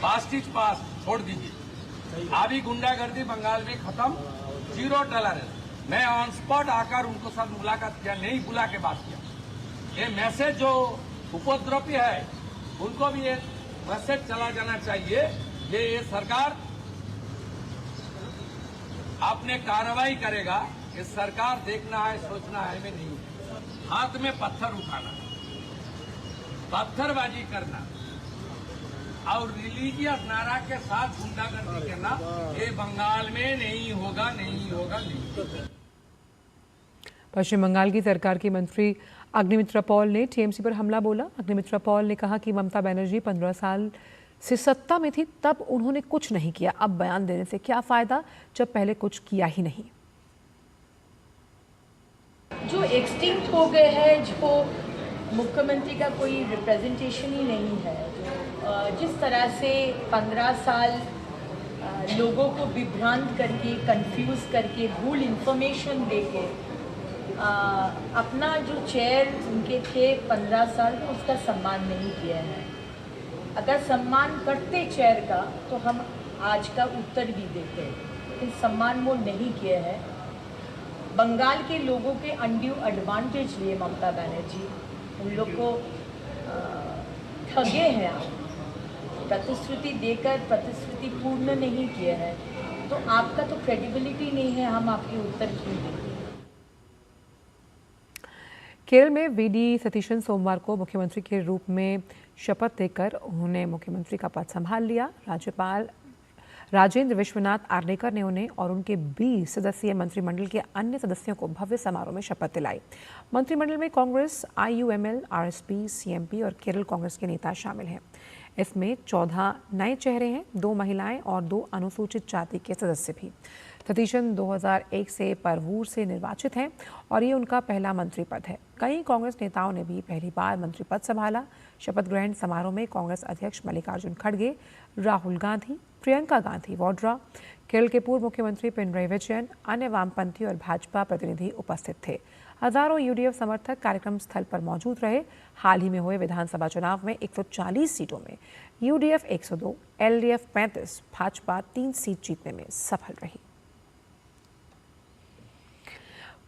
I: पास्ट इज पास्ट, छोड़ दीजिए। अभी गुंडागर्दी बंगाल में खत्म, 0 टॉलरेंस। मैं ऑन स्पॉट आकर उनको साथ मुलाकात किया, नहीं बुला के बात किया। ये मैसेज जो उपद्रवी है उनको भी ये मैसेज चला जाना चाहिए। ये सरकार आपने कार्रवाई करेगा कि सरकार देखना है सोचना है में नहीं, हाथ में पत्थर उठाना, पत्थरबाजी करना और रिलीजियस नारा के साथ गुंडागर्दी करना, ये बंगाल में नहीं होगा, नहीं होगा, नहीं होगा।
A: पश्चिम बंगाल की सरकार की मंत्री अग्निमित्रा पॉल ने टीएमसी पर हमला बोला। अग्निमित्रा पॉल ने कहा कि ममता बनर्जी 15 साल से सत्ता में थी, तब उन्होंने कुछ नहीं किया, अब बयान देने से क्या फायदा जब पहले कुछ किया ही नहीं।
J: जो एक्सटिंक्ट हो गए हैं, जो मुख्यमंत्री का कोई रिप्रेजेंटेशन ही नहीं है, जिस तरह से 15 साल लोगों को विभ्रांत करके, कंफ्यूज करके, भूल इंफॉर्मेशन देके अपना जो चेयर उनके थे 15 साल में, उसका सम्मान नहीं किया है। अगर सम्मान करते चेयर का तो हम आज का उत्तर भी देते, लेकिन सम्मान वो नहीं किया है। बंगाल के लोगों के अनड्यू एडवांटेज लिए ममता बनर्जी उन लोग को ठगे हैं। आप प्रतिश्रुति देकर प्रतिश्रुति पूर्ण नहीं किए हैं, तो आपका तो क्रेडिबिलिटी नहीं है, हम आपके उत्तर क्यों देंगे।
A: केरल में वीडी सतीशन सोमवार को मुख्यमंत्री के रूप में शपथ लेकर उन्होंने मुख्यमंत्री का पद संभाल लिया। राज्यपाल राजेंद्र विश्वनाथ आर्लेकर ने उन्हें और उनके 20 सदस्यीय मंत्रिमंडल के अन्य सदस्यों को भव्य समारोह में शपथ दिलाई। मंत्रिमंडल में कांग्रेस, आईयूएमएल, आरएसपी, सीएमपी और केरल कांग्रेस के नेता शामिल हैं। इसमें 14 नए चेहरे हैं, 2 महिलाएं और 2 अनुसूचित जाति के सदस्य भी। सतीशन 2001 से परवूर से निर्वाचित हैं और ये उनका पहला मंत्री पद है। कई कांग्रेस नेताओं ने भी पहली बार मंत्री पद संभाला। शपथ ग्रहण समारोह में कांग्रेस अध्यक्ष मल्लिकार्जुन खड़गे, राहुल गांधी, प्रियंका गांधी वाड्रा, केरल के पूर्व मुख्यमंत्री पिनराई विजयन, अन्य वामपंथी और भाजपा प्रतिनिधि उपस्थित थे। हजारों यूडीएफ समर्थक कार्यक्रम स्थल पर मौजूद रहे। हाल ही में हुए विधानसभा चुनाव में 140 सीटों में यूडीएफ 102, एलडीएफ 35, भाजपा 3 सीट जीतने में सफल रही।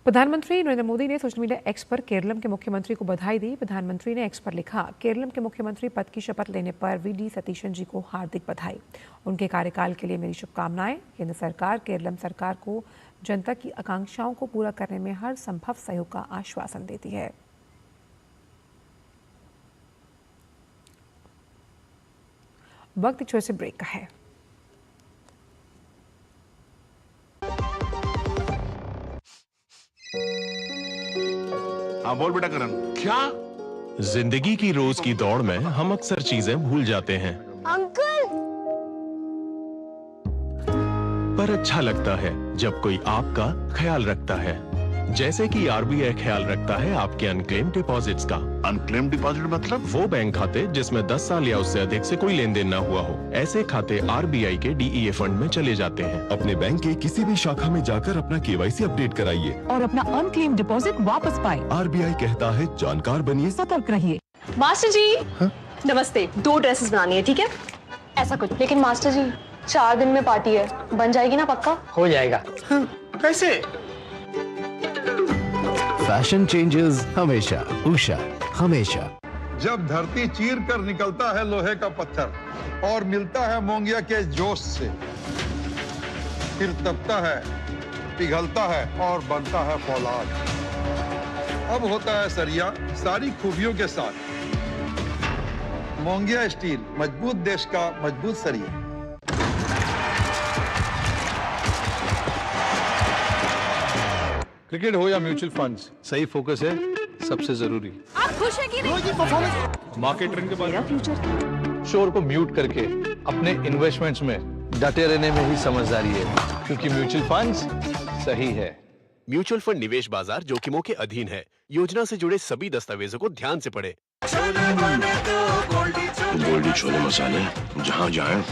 A: प्रधानमंत्री नरेंद्र मोदी ने सोशल मीडिया एक्स पर केरलम के मुख्यमंत्री को बधाई दी। प्रधानमंत्री ने एक्स पर लिखा, केरलम के मुख्यमंत्री पद की शपथ लेने पर वीडी सतीशन जी को हार्दिक बधाई। उनके कार्यकाल के लिए मेरी शुभकामनाएं। केंद्र सरकार केरलम सरकार को जनता की आकांक्षाओं को पूरा करने में हर संभव सहयोग का आश्वासन देती है। वक्त छोटे से ब्रेक का है।
R: हाँ बोल बेटा करण। क्या?
M: जिंदगी की रोज की दौड़ में हम अक्सर चीजें भूल जाते हैं।
G: अंकल!
M: पर अच्छा लगता है जब कोई आपका ख्याल रखता है, जैसे कि आरबीआई ख्याल रखता है आपके अनक्लेम डिपॉजिट्स का।
R: अनक्लेम डिपॉजिट मतलब?
M: वो बैंक खाते जिसमें 10 साल या उससे अधिक से कोई लेन देन न हुआ हो। ऐसे खाते आरबीआई के डीईए फंड में चले जाते हैं।
N: अपने बैंक के किसी भी शाखा में जाकर अपना केवाईसी अपडेट कराइए
S: और अपना अनक्लेम डिपॉजिट वापस पाएं।
N: आरबीआई कहता है जानकार बनिए, सतर्क रहिए।
Q: मास्टर जी नमस्ते, 2 ड्रेसेस बनानी है, ठीक है? ऐसा कुछ। लेकिन मास्टर जी 4 दिन में पार्टी है, बन जाएगी ना पक्का?
W: हो जाएगा।
L: कैसे?
O: फैशन चेंजेस हमेशा, उषा हमेशा।
P: जब धरती चीर कर निकलता है लोहे का पत्थर और मिलता है मोंगिया के जोश से, फिर तपता है, पिघलता है और बनता है फौलाद। अब होता है सरिया सारी खूबियों के साथ। मोंगिया स्टील, मजबूत देश का मजबूत सरिया।
X: क्रिकेट हो या म्यूचुअल फंड्स, सही फोकस है सबसे जरूरी।
G: आप खुश हैं कि नहीं?
X: मार्केट ट्रेंड के बाद शोर को म्यूट करके अपने इन्वेस्टमेंट्स में डटे रहने में ही समझदारी है, क्योंकि म्यूचुअल फंड्स सही है।
Y: म्यूचुअल फंड निवेश बाजार जोखिमों के अधीन है। योजना से जुड़े सभी दस्तावेजों को ध्यान से पढ़ें।
R: गोल्डी छोले मसाले, जहाँ जाए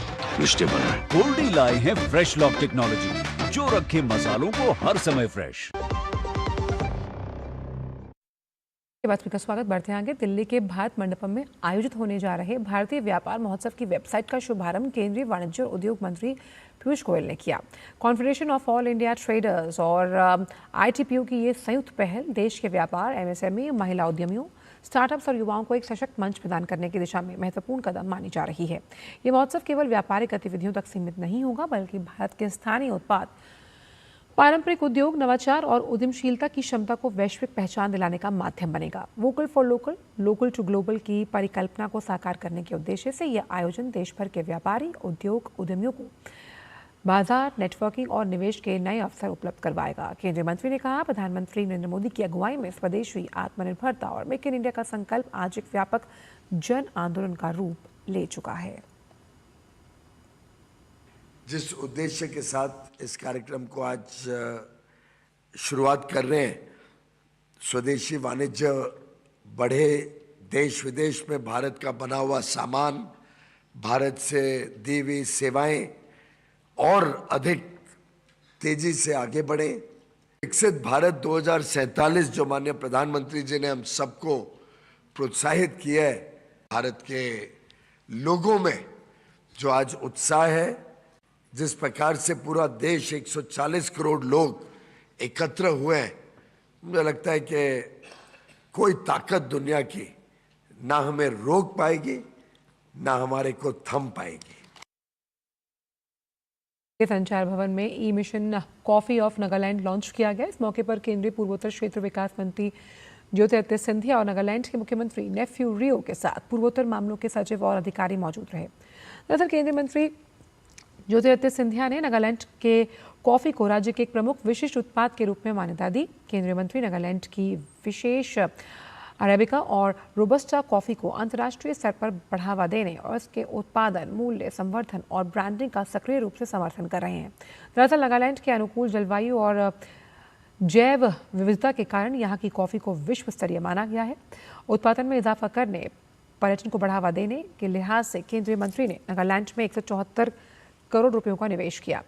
R: रिश्ते बनाए।
K: गोल्डी लाए हैं फ्रेश लॉक टेक्नोलॉजी, जो रखे मसालों को हर समय फ्रेश।
A: के बाद का स्वागत। बढ़ते आगे। दिल्ली के भारत मंडपम में आयोजित होने जा रहे भारतीय व्यापार महोत्सव की वेबसाइट का शुभारंभ केंद्रीय वाणिज्य और उद्योग मंत्री पीयूष गोयल ने किया। Confederation of all India traders और आईटीपीओ की ये संयुक्त पहल देश के व्यापार, एमएसएमई, महिला उद्यमियों, स्टार्टअप्स और युवाओं को एक सशक्त मंच प्रदान करने की दिशा में महत्वपूर्ण कदम मानी जा रही है। ये महोत्सव केवल व्यापारिक गतिविधियों तक सीमित नहीं होगा, बल्कि भारत के स्थानीय उत्पाद पारंपरिक उद्योग नवाचार और उद्यमशीलता की क्षमता को वैश्विक पहचान दिलाने का माध्यम बनेगा। Vocal for local, local to global की परिकल्पना को साकार करने के उद्देश्य से यह आयोजन देश भर के व्यापारी, उद्योग उद्यमियों को बाजार, नेटवर्किंग और निवेश के नए अवसर उपलब्ध करवाएगा। केंद्रीय मंत्री ने कहा, प्रधानमंत्री नरेंद्र मोदी की अगुवाई में स्वदेशी आत्मनिर्भरता और मेक इन इंडिया का संकल्प आज एक व्यापक जन आंदोलन का रूप ले चुका है।
B: जिस उद्देश्य के साथ इस कार्यक्रम को आज शुरुआत कर रहे हैं, स्वदेशी वाणिज्य बढ़े, देश विदेश में भारत का बना हुआ सामान, भारत से दी हुई सेवाएं और अधिक तेजी से आगे बढ़े। विकसित भारत 2047 जो माननीय प्रधानमंत्री जी ने हम सबको प्रोत्साहित किया है, भारत के लोगों में जो आज उत्साह है, जिस प्रकार से पूरा देश 140 करोड़ लोग एकत्र हुए हैं, मुझे लगता है कि कोई ताकत दुनिया की ना हमें रोक पाएगी, ना हमारे को थम पाएगी।
A: संचार भवन में e mission coffee of Nagaland launch किया गया। इस मौके पर केंद्रीय पूर्वोत्तर क्षेत्र विकास मंत्री ज्योतिरादित्य सिंधिया और नागालैंड के मुख्यमंत्री नेफ्यू रियो के साथ पूर्वोत्तर मामलों के सचिव और अधिकारी मौजूद रहे। दरअसल केंद्रीय मंत्री ज्योतिरादित्य सिंधिया ने नागालैंड के कॉफी को राज्य के एक प्रमुख विशिष्ट उत्पाद के रूप में मान्यता दी। केंद्रीय मंत्री नागालैंड की विशेष अरेबिका और रोबस्टा कॉफी को अंतर्राष्ट्रीय स्तर पर बढ़ावा देने और इसके उत्पादन, मूल्य संवर्धन और ब्रांडिंग का सक्रिय रूप से समर्थन कर रहे हैं। दरअसल नागालैंड के अनुकूल जलवायु और जैव विविधता के कारण यहाँ की कॉफी को विश्व स्तरीय माना गया है। उत्पादन में इजाफा करने, पर्यटन को बढ़ावा देने के लिहाज से केंद्रीय मंत्री ने नागालैंड में 174 करोड़ रुपयों का निवेश किया।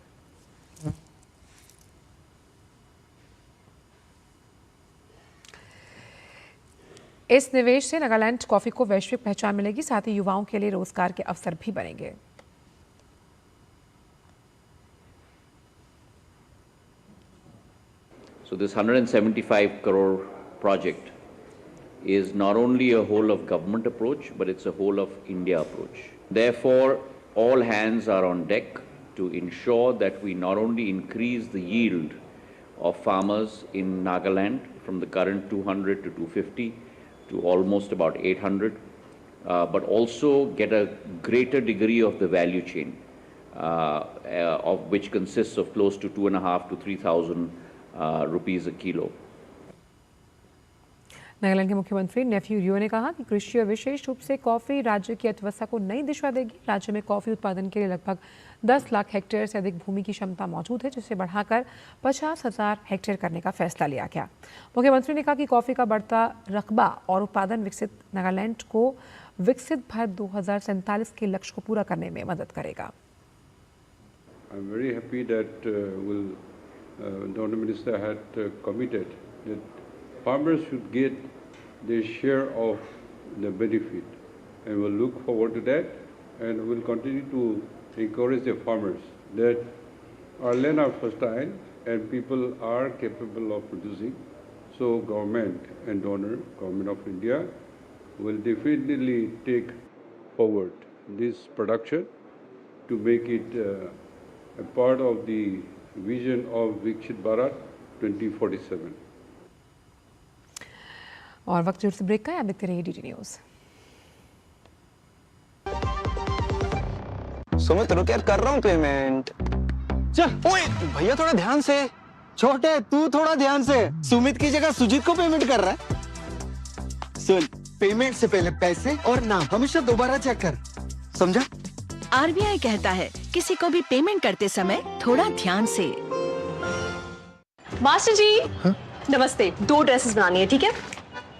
A: इस निवेश से नागालैंड कॉफी को वैश्विक पहचान मिलेगी, साथ ही युवाओं के लिए रोजगार के अवसर भी बनेंगे।
D: So this 175 crore project is not only a whole of government approach, but it's a whole of India approach. Therefore, all hands are on deck to ensure that we not only increase the yield of farmers in Nagaland from the current 200 to 250 to almost about 800, but also get a greater degree of the value chain, of which consists of close to 2,500 to 3,000 rupees a kilo.
A: Nagaland के मुख्यमंत्री नेफ्यू रियो ने कहा कि कृषि और विशेष रूप से coffee राज्य की अर्थव्यवस्था को नई दिशा देगी। राज्य में कॉफी उत्पादन के लिए लगभग 10 लाख हेक्टेयर से अधिक भूमि की क्षमता मौजूद है, जिसे बढ़ाकर 50,000 हेक्टेयर करने का फैसला लिया गया। मुख्यमंत्री ने कहा कि कॉफी का बढ़ता रकबा और उत्पादन विकसित नागालैंड को विकसित भारत 2047 के लक्ष्य को पूरा करने में मदद करेगा।
E: I'm very happy that the Honourable Minister had committed that farmers should get their share of the benefit, and we'll look forward to that, and we'll continue to encourage the farmers that our land are fertile and people are capable of producing. So government and donor, Government of India, will definitely take forward this production to make it a part of the vision of Viksit Bharat 2047.
A: और वक्त जोर से break का है, आप देखते रहिए DD news.
T: Sumit रुक यार, कर रहा हूँ पेमेंट। चल ओए भैया थोड़ा ध्यान से। छोटे तू थोड़ा ध्यान से। सुमित की जगह सुजीत को पेमेंट कर रहा है। सुन, पेमेंट से पहले पैसे और नाम हमेशा दोबारा चेक कर, समझा?
U: आरबीआई कहता है किसी को भी पेमेंट करते समय थोड़ा ध्यान से।
Q: मास्टर जी नमस्ते, 2 ड्रेसेस बनानी है, ठीक है?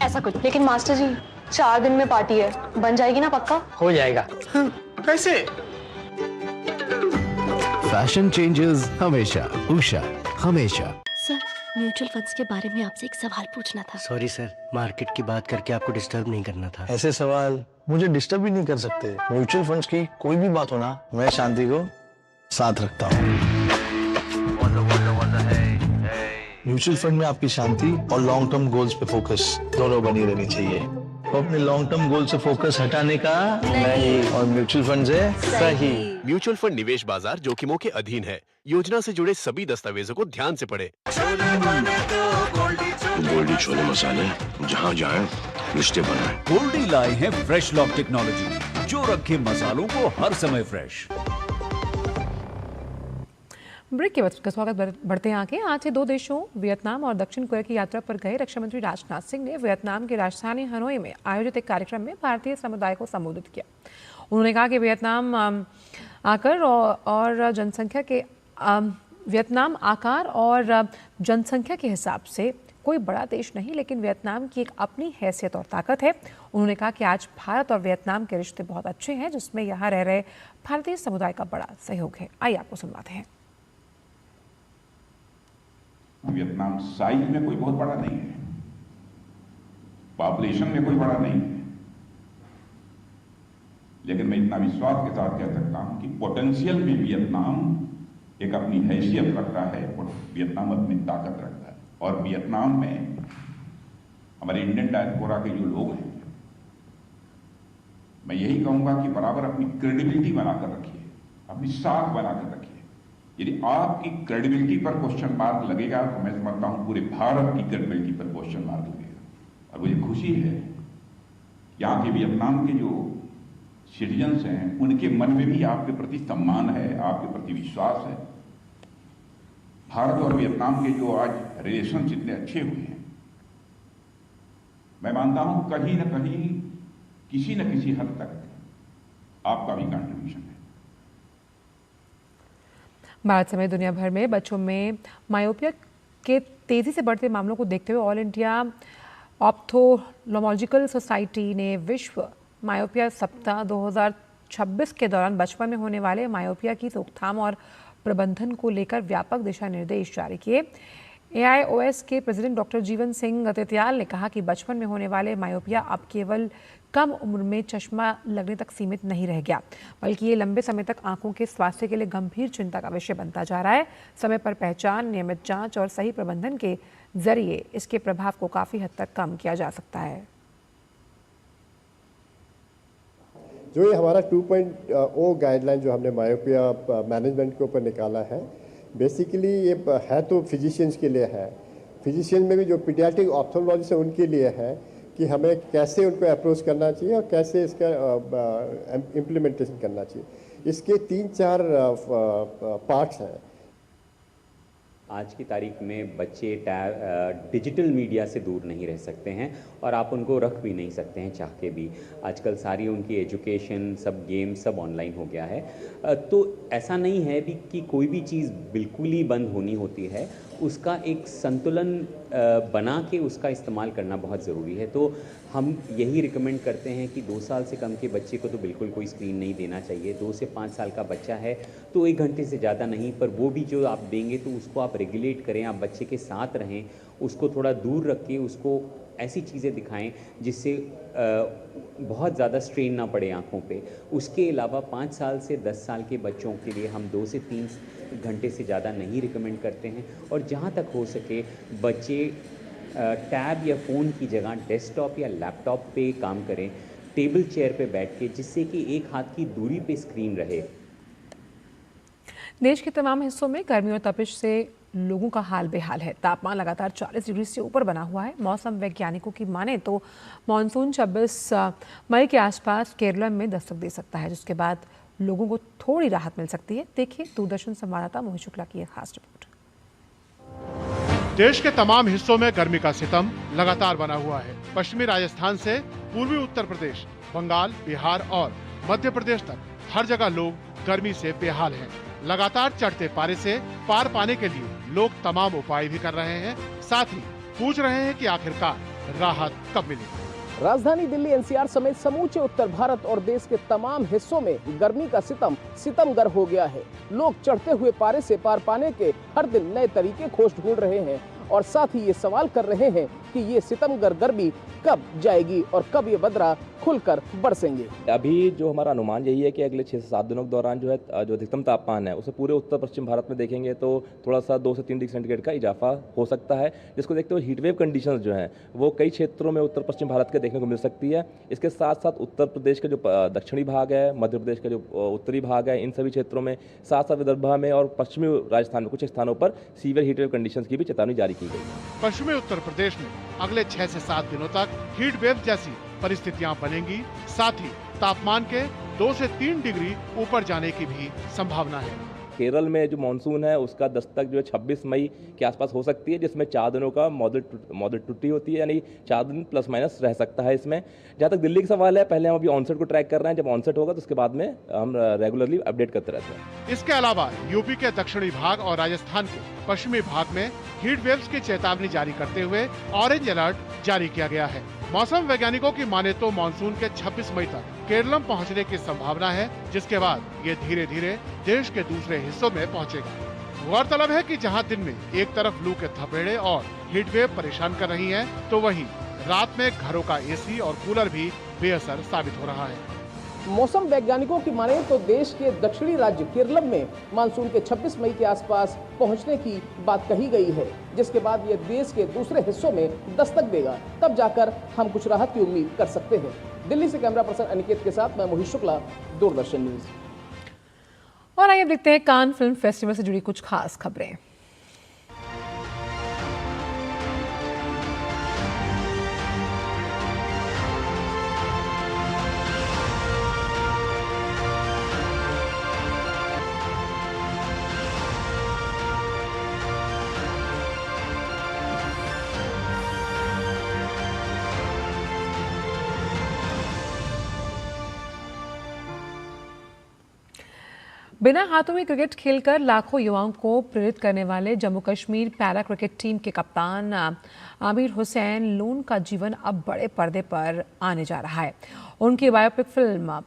Q: ऐसा कुछ। लेकिन मास्टर जी 4 दिन में पार्टी है, बन जाएगी ना पक्का?
X: हो जाएगा। कैसे?
O: फैशन चेंजेस हमेशा, उषा हमेशा।
G: सर, म्यूचुअल फंड्स के बारे में आपसे एक सवाल पूछना था।
W: सॉरी सर, मार्केट की बात करके आपको डिस्टर्ब नहीं करना था।
X: ऐसे सवाल मुझे डिस्टर्ब भी नहीं कर सकते। म्यूचुअल फंड्स की कोई भी बात हो ना, मैं शांति को साथ रखता हूँ। म्यूचुअल फंड में आपकी शांति और लॉन्ग टर्म गोल्स पे फोकस दोनों बनी रहनी चाहिए। तो अपने लॉन्ग टर्म गोल से फोकस हटाने का नहीं, और म्यूचुअल फंड से सही।
Y: म्यूचुअल फंड निवेश बाजार जोखिमों के अधीन है। योजना से जुड़े सभी दस्तावेजों को ध्यान से पढ़ें।
R: गोल्डी छोले मसाले, जहाँ जाए रिश्ते बनाए।
K: गोल्डी लाए हैं फ्रेश लॉक टेक्नोलॉजी, जो रखे मसालों को हर समय फ्रेश।
A: ब्रेक के बाद का स्वागत। बढ़ते हैं आगे। आज से 2 देशों वियतनाम और दक्षिण कोरिया की यात्रा पर गए रक्षा मंत्री राजनाथ सिंह ने वियतनाम की राजधानी हनोई में आयोजित एक कार्यक्रम में भारतीय समुदाय को संबोधित किया। उन्होंने कहा कि वियतनाम आकार और जनसंख्या के हिसाब से कोई बड़ा देश नहीं, लेकिन वियतनाम की एक अपनी हैसियत और ताकत है। उन्होंने कहा कि आज भारत और वियतनाम के रिश्ते बहुत अच्छे हैं, जिसमें यहाँ रह रहे भारतीय समुदाय का बड़ा सहयोग है। आइए आपको सुनवाते हैं।
C: वियतनाम साइज में कोई बहुत बड़ा नहीं है, पॉपुलेशन में कोई बड़ा नहीं है, लेकिन मैं इतना विश्वास के साथ कह सकता हूं कि पोटेंशियल में वियतनाम एक अपनी हैसियत रखता है और वियतनाम अपनी ताकत रखता है। और वियतनाम में हमारे इंडियन डायस्पोरा के जो लोग हैं, मैं यही कहूंगा कि बराबर अपनी क्रेडिबिलिटी बनाकर रखिए, अपनी साख बनाकर रखिए। यदि आपकी क्रेडिबिलिटी पर क्वेश्चन मार्क लगेगा तो मैं समझता हूं पूरे भारत की क्रेडिबिलिटी पर क्वेश्चन मार्क लगेगा। और मुझे खुशी है यहाँ के वियतनाम के जो सिटीजन्स हैं, उनके मन में भी आपके प्रति सम्मान है, आपके प्रति विश्वास है। भारत और वियतनाम के जो आज रिलेशन इतने अच्छे हुए हैं, मैं मानता हूं कहीं न कहीं किसी न किसी हद तक आपका भी कंट्रीब्यूशन है।
A: भारत समेत दुनिया भर में बच्चों में मायोपिया के तेजी से बढ़ते मामलों को देखते हुए ऑल इंडिया ऑप्थोलमोलॉजिकल सोसाइटी ने विश्व मायोपिया सप्ताह 2026 के दौरान बचपन में होने वाले मायोपिया की रोकथाम और प्रबंधन को लेकर व्यापक दिशा निर्देश जारी किए। AIOS के प्रेसिडेंट डॉक्टर जीवन सिंह तेतियाल ने कहा कि बचपन में होने वाले मायोपिया अब केवल कम उम्र में चश्मा लगने तक सीमित नहीं रह गया, बल्कि ये लंबे समय तक आंखों के स्वास्थ्य के लिए गंभीर चिंता का विषय बनता जा रहा है। समय पर पहचान, नियमित जांच और सही प्रबंधन के जरिए इसके प्रभाव को काफ़ी हद तक कम किया जा सकता है।
F: जो ये हमारा 2.0 गाइडलाइन जो हमने मायोपिया मैनेजमेंट के ऊपर निकाला है, बेसिकली ये है तो फिजिशियंस के लिए है, फिजिशियन में भी जो पीडियाट्रिक ऑप्थोलमोलॉजिस्ट है उनके लिए है कि हमें कैसे उनको अप्रोच करना चाहिए और कैसे इसका इम्प्लीमेंटेशन करना चाहिए। इसके 3-4 पार्ट्स हैं।
H: आज की तारीख में बच्चे डिजिटल मीडिया से दूर नहीं रह सकते हैं और आप उनको रख भी नहीं सकते हैं चाह के भी। आजकल सारी उनकी एजुकेशन, सब गेम, सब ऑनलाइन हो गया है। तो ऐसा नहीं है भी कि कोई भी चीज़ बिल्कुल ही बंद होनी होती है, उसका एक संतुलन बना के उसका इस्तेमाल करना बहुत ज़रूरी है। तो हम यही रिकमेंड करते हैं कि 2 साल से कम के बच्चे को तो बिल्कुल कोई स्क्रीन नहीं देना चाहिए। 2 से 5 साल का बच्चा है तो 1 घंटे से ज़्यादा नहीं, पर वो भी जो आप देंगे तो उसको आप रेगुलेट करें, आप बच्चे के साथ रहें, उसको थोड़ा दूर रख के उसको ऐसी चीज़ें दिखाएं जिससे बहुत ज़्यादा स्ट्रेन ना पड़े आँखों पे। उसके अलावा 5 साल से 10 साल के बच्चों के लिए हम 2 से 3 घंटे से ज़्यादा नहीं रिकमेंड करते हैं। और जहाँ तक हो सके बच्चे टैब या फ़ोन की जगह डेस्कटॉप या लैपटॉप पे काम करें, टेबल चेयर पे बैठ के, जिससे कि एक हाथ की दूरी पे स्क्रीन रहे।
A: देश के तमाम हिस्सों में गर्मी और तपिश से लोगों का हाल बेहाल है। तापमान लगातार 40 डिग्री से ऊपर बना हुआ है। मौसम वैज्ञानिकों की माने तो मानसून 26 मई के आसपास केरल में दस्तक दे सकता है, जिसके बाद लोगों को थोड़ी राहत मिल सकती है। देखिए दूरदर्शन संवाददाता मोहित शुक्ला की एक खास रिपोर्ट।
I: देश के तमाम हिस्सों में गर्मी का सितम लगातार बना हुआ है। पश्चिमी राजस्थान से पूर्वी उत्तर प्रदेश, बंगाल, बिहार और मध्य प्रदेश तक हर जगह लोग गर्मी से बेहाल हैं। लगातार चढ़ते पारे से पार पाने के लिए लोग तमाम उपाय भी कर रहे हैं, साथ ही पूछ रहे हैं कि आखिरकार राहत कब मिलेगी।
V: राजधानी दिल्ली, NCR समेत समूचे उत्तर भारत और देश के तमाम हिस्सों में गर्मी का सितमगर हो गया है। लोग चढ़ते हुए पारे से पार पाने के हर दिन नए तरीके खोज ढूंढ रहे हैं और साथ ही ये सवाल कर रहे हैं कि ये सितमगर गर्मी कब जाएगी और कब ये बदरा खुलकर बरसेंगे।
J: अभी जो हमारा अनुमान यही है कि अगले 6 से 7 दिनों के दौरान जो है जो अधिकतम तापमान है उसे पूरे उत्तर पश्चिम भारत में देखेंगे तो थोड़ा सा 2 से 3 डिग्री सेंटीग्रेड का इजाफा हो सकता है, जिसको देखते हुए हीट वेव कंडीशंस जो हैं वो कई क्षेत्रों में उत्तर पश्चिम भारत के देखने को मिल सकती है। इसके साथ साथ उत्तर प्रदेश के जो दक्षिणी भाग है, मध्य प्रदेश का जो उत्तरी भाग है, इन सभी क्षेत्रों में, साथ साथ विदर्भ में और पश्चिमी राजस्थान में कुछ स्थानों पर सीवियर हीट वेव कंडीशंस की भी चेतावनी जारी की गई है।
I: पश्चिमी उत्तर प्रदेश में अगले 6 से 7 दिनों तक हीट वेव जैसी परिस्थितियां बनेंगी, साथ ही तापमान के 2 से 3 डिग्री ऊपर जाने की भी संभावना है।
J: केरल में जो मानसून है उसका दस्तक जो है 26 मई के आसपास हो सकती है, जिसमें 4 दिनों का मॉडल छुट्टी होती है, यानी 4 दिन प्लस माइनस रह सकता है इसमें। जहाँ तक दिल्ली का सवाल है, पहले हम अभी ऑनसेट को ट्रैक कर रहे हैं, जब ऑनसेट होगा तो उसके बाद में हम रेगुलरली अपडेट करते रहते हैं।
I: इसके अलावा यूपी के दक्षिणी भाग और राजस्थान के पश्चिमी भाग में हीट वेव्स की चेतावनी जारी करते हुए ऑरेंज अलर्ट जारी किया गया है। मौसम वैज्ञानिकों की माने तो मानसून के 26 मई तक केरलम पहुंचने की संभावना है, जिसके बाद ये धीरे धीरे देश के दूसरे हिस्सों में पहुंचेगा। गौरतलब है कि जहां दिन में एक तरफ लू के थपेड़े और हीट वेव परेशान कर रही हैं, तो वहीं रात में घरों का एसी और कूलर भी बेअसर साबित हो रहा है।
V: मौसम वैज्ञानिकों की माने तो देश के दक्षिणी राज्य केरलम में मानसून के 26 मई के आसपास पहुंचने की बात कही गई है, जिसके बाद ये देश के दूसरे हिस्सों में दस्तक देगा, तब जाकर हम कुछ राहत की उम्मीद कर सकते हैं। दिल्ली से कैमरा पर्सन अनिकेत के साथ मैं मोहित शुक्ला, दूरदर्शन न्यूज।
A: और आइए देखते हैं कान फिल्म फेस्टिवल से जुड़ी कुछ खास खबरें। बिना हाथों में क्रिकेट खेलकर लाखों युवाओं को प्रेरित करने वाले Jammu Kashmir para cricket team के कप्तान आमिर हुसैन लोन का जीवन अब बड़े पर्दे पर आने जा रहा है। उनकी बायोपिक फिल्म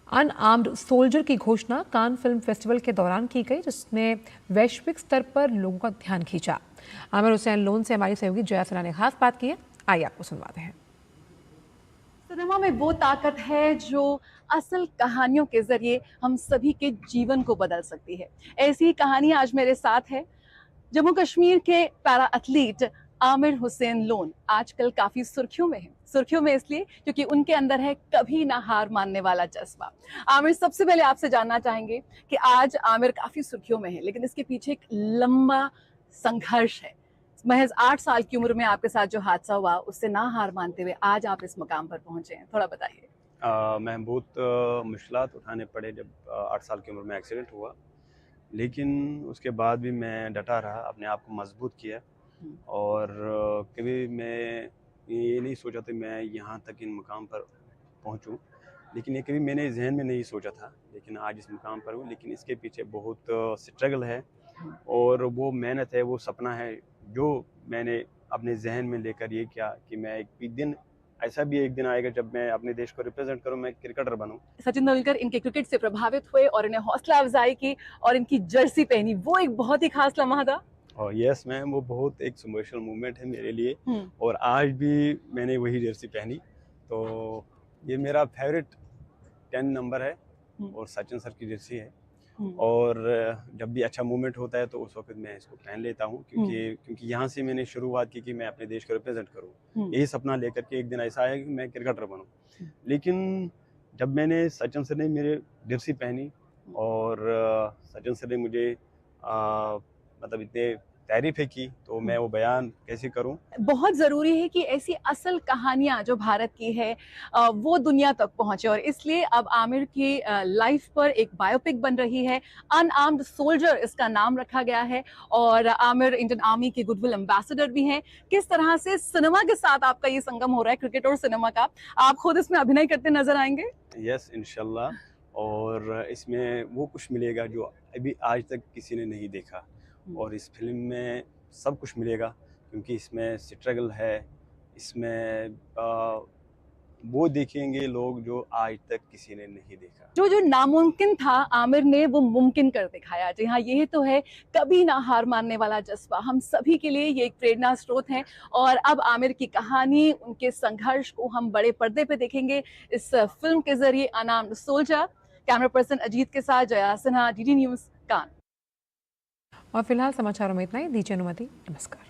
A: अनआर्म्ड सोल्जर की घोषणा कान फिल्म फेस्टिवल के दौरान की गई, जिसने वैश्विक स्तर पर लोगों का ध्यान खींचा। आमिर हुसैन लोन से हमारी सहयोगी जया सना ने खास बात की है, आइए आपको सुनवाते हैं।
L: सिनेमा में वो ताकत है जो असल कहानियों के जरिए हम सभी के जीवन को बदल सकती है। ऐसी ही कहानी आज मेरे साथ है। जम्मू कश्मीर के para athlete Aamir Hussain loan आजकल काफी सुर्खियों में है। सुर्खियों में इसलिए क्योंकि उनके अंदर है कभी ना हार मानने वाला जज्बा। आमिर, सबसे पहले आपसे जानना चाहेंगे कि आज आमिर काफी सुर्खियों में है, लेकिन इसके पीछे एक लंबा संघर्ष है। महज 8 साल की उम्र में आपके साथ जो हादसा हुआ, उससे ना हार मानते हुए आज आप इस मुकाम पर पहुंचे हैं, थोड़ा बताइए।
M: मैं बहुत मुश्किलात उठाने पड़े जब 8 साल की उम्र में एक्सीडेंट हुआ, लेकिन उसके बाद भी मैं डटा रहा, अपने आप को मजबूत किया और कभी मैं ये नहीं सोचा था मैं यहाँ तक इन मुकाम पर पहुँचूँ, लेकिन ये कभी मैंने जहन में नहीं सोचा था, लेकिन आज इस मुकाम पर हूँ। लेकिन इसके पीछे बहुत स्ट्रगल है और वो मेहनत है, वो सपना है जो मैंने अपने जहन में लेकर ये किया कि मैं एक दिन, ऐसा भी एक दिन आएगा जब मैं अपने देश को रिप्रेजेंट करूं, मैं क्रिकेटर बनूं।
L: सचिन तेंदुलकर इनके क्रिकेट से प्रभावित हुए और इन्हें हौसला अफजाई की और इनकी जर्सी पहनी, वो एक बहुत ही खास लम्हा था।
M: और यस मैम, वो बहुत एक इमोशनल मोमेंट है मेरे लिए और आज भी मैंने वही जर्सी पहनी, तो ये मेरा फेवरेट 10 नंबर है और सचिन सर की जर्सी है। और जब भी अच्छा मूवमेंट होता है तो उस वक्त मैं इसको पहन लेता हूँ, क्योंकि यहाँ से मैंने शुरुआत की कि मैं अपने देश को रिप्रेजेंट करूँ। यही सपना लेकर के एक दिन ऐसा आया कि मैं क्रिकेटर बनूँ। लेकिन जब मैंने सचिन सर ने मेरे जर्सी पहनी और सचिन सर ने मुझे मतलब इतने तारीफें की, तो मैं वो बयान कैसे करूं।
L: बहुत ज़रूरी है कि ऐसी असल कहानियां जो भारत की है वो दुनिया तक पहुंचे, और इसलिए अब आमिर की लाइफ पर एक बायोपिक बन रही है। अनआर्म्ड सोल्जर इसका नाम रखा गया है और आमिर इंडियन आर्मी के गुडविल एम्बेसडर भी हैं। किस तरह से सिनेमा के साथ आपका ये संगम हो रहा है, क्रिकेट और सिनेमा का, आप खुद इसमें अभिनय करते नजर आएंगे?
M: यस, इंशाल्लाह। और इसमें वो कुछ मिलेगा जो अभी आज तक किसी ने नहीं देखा, और इस फिल्म में सब कुछ मिलेगा, क्योंकि इसमें स्ट्रगल है, इसमें वो देखेंगे लोग जो आज तक किसी ने नहीं देखा।
L: जो नामुमकिन था आमिर ने वो मुमकिन कर दिखाया। जी हाँ, ये तो है कभी ना हार मानने वाला जज्बा। हम सभी के लिए ये एक प्रेरणा स्रोत है और अब आमिर की कहानी, उनके संघर्ष को हम बड़े पर्दे पे देखेंगे इस फिल्म के जरिए। Unarmoured soldier, camera person Ajit के साथ जया सिन्हा, डीडी न्यूज़, कान।
A: और फिलहाल समाचारों में इतना ही। दीजिए अनुमति, नमस्कार।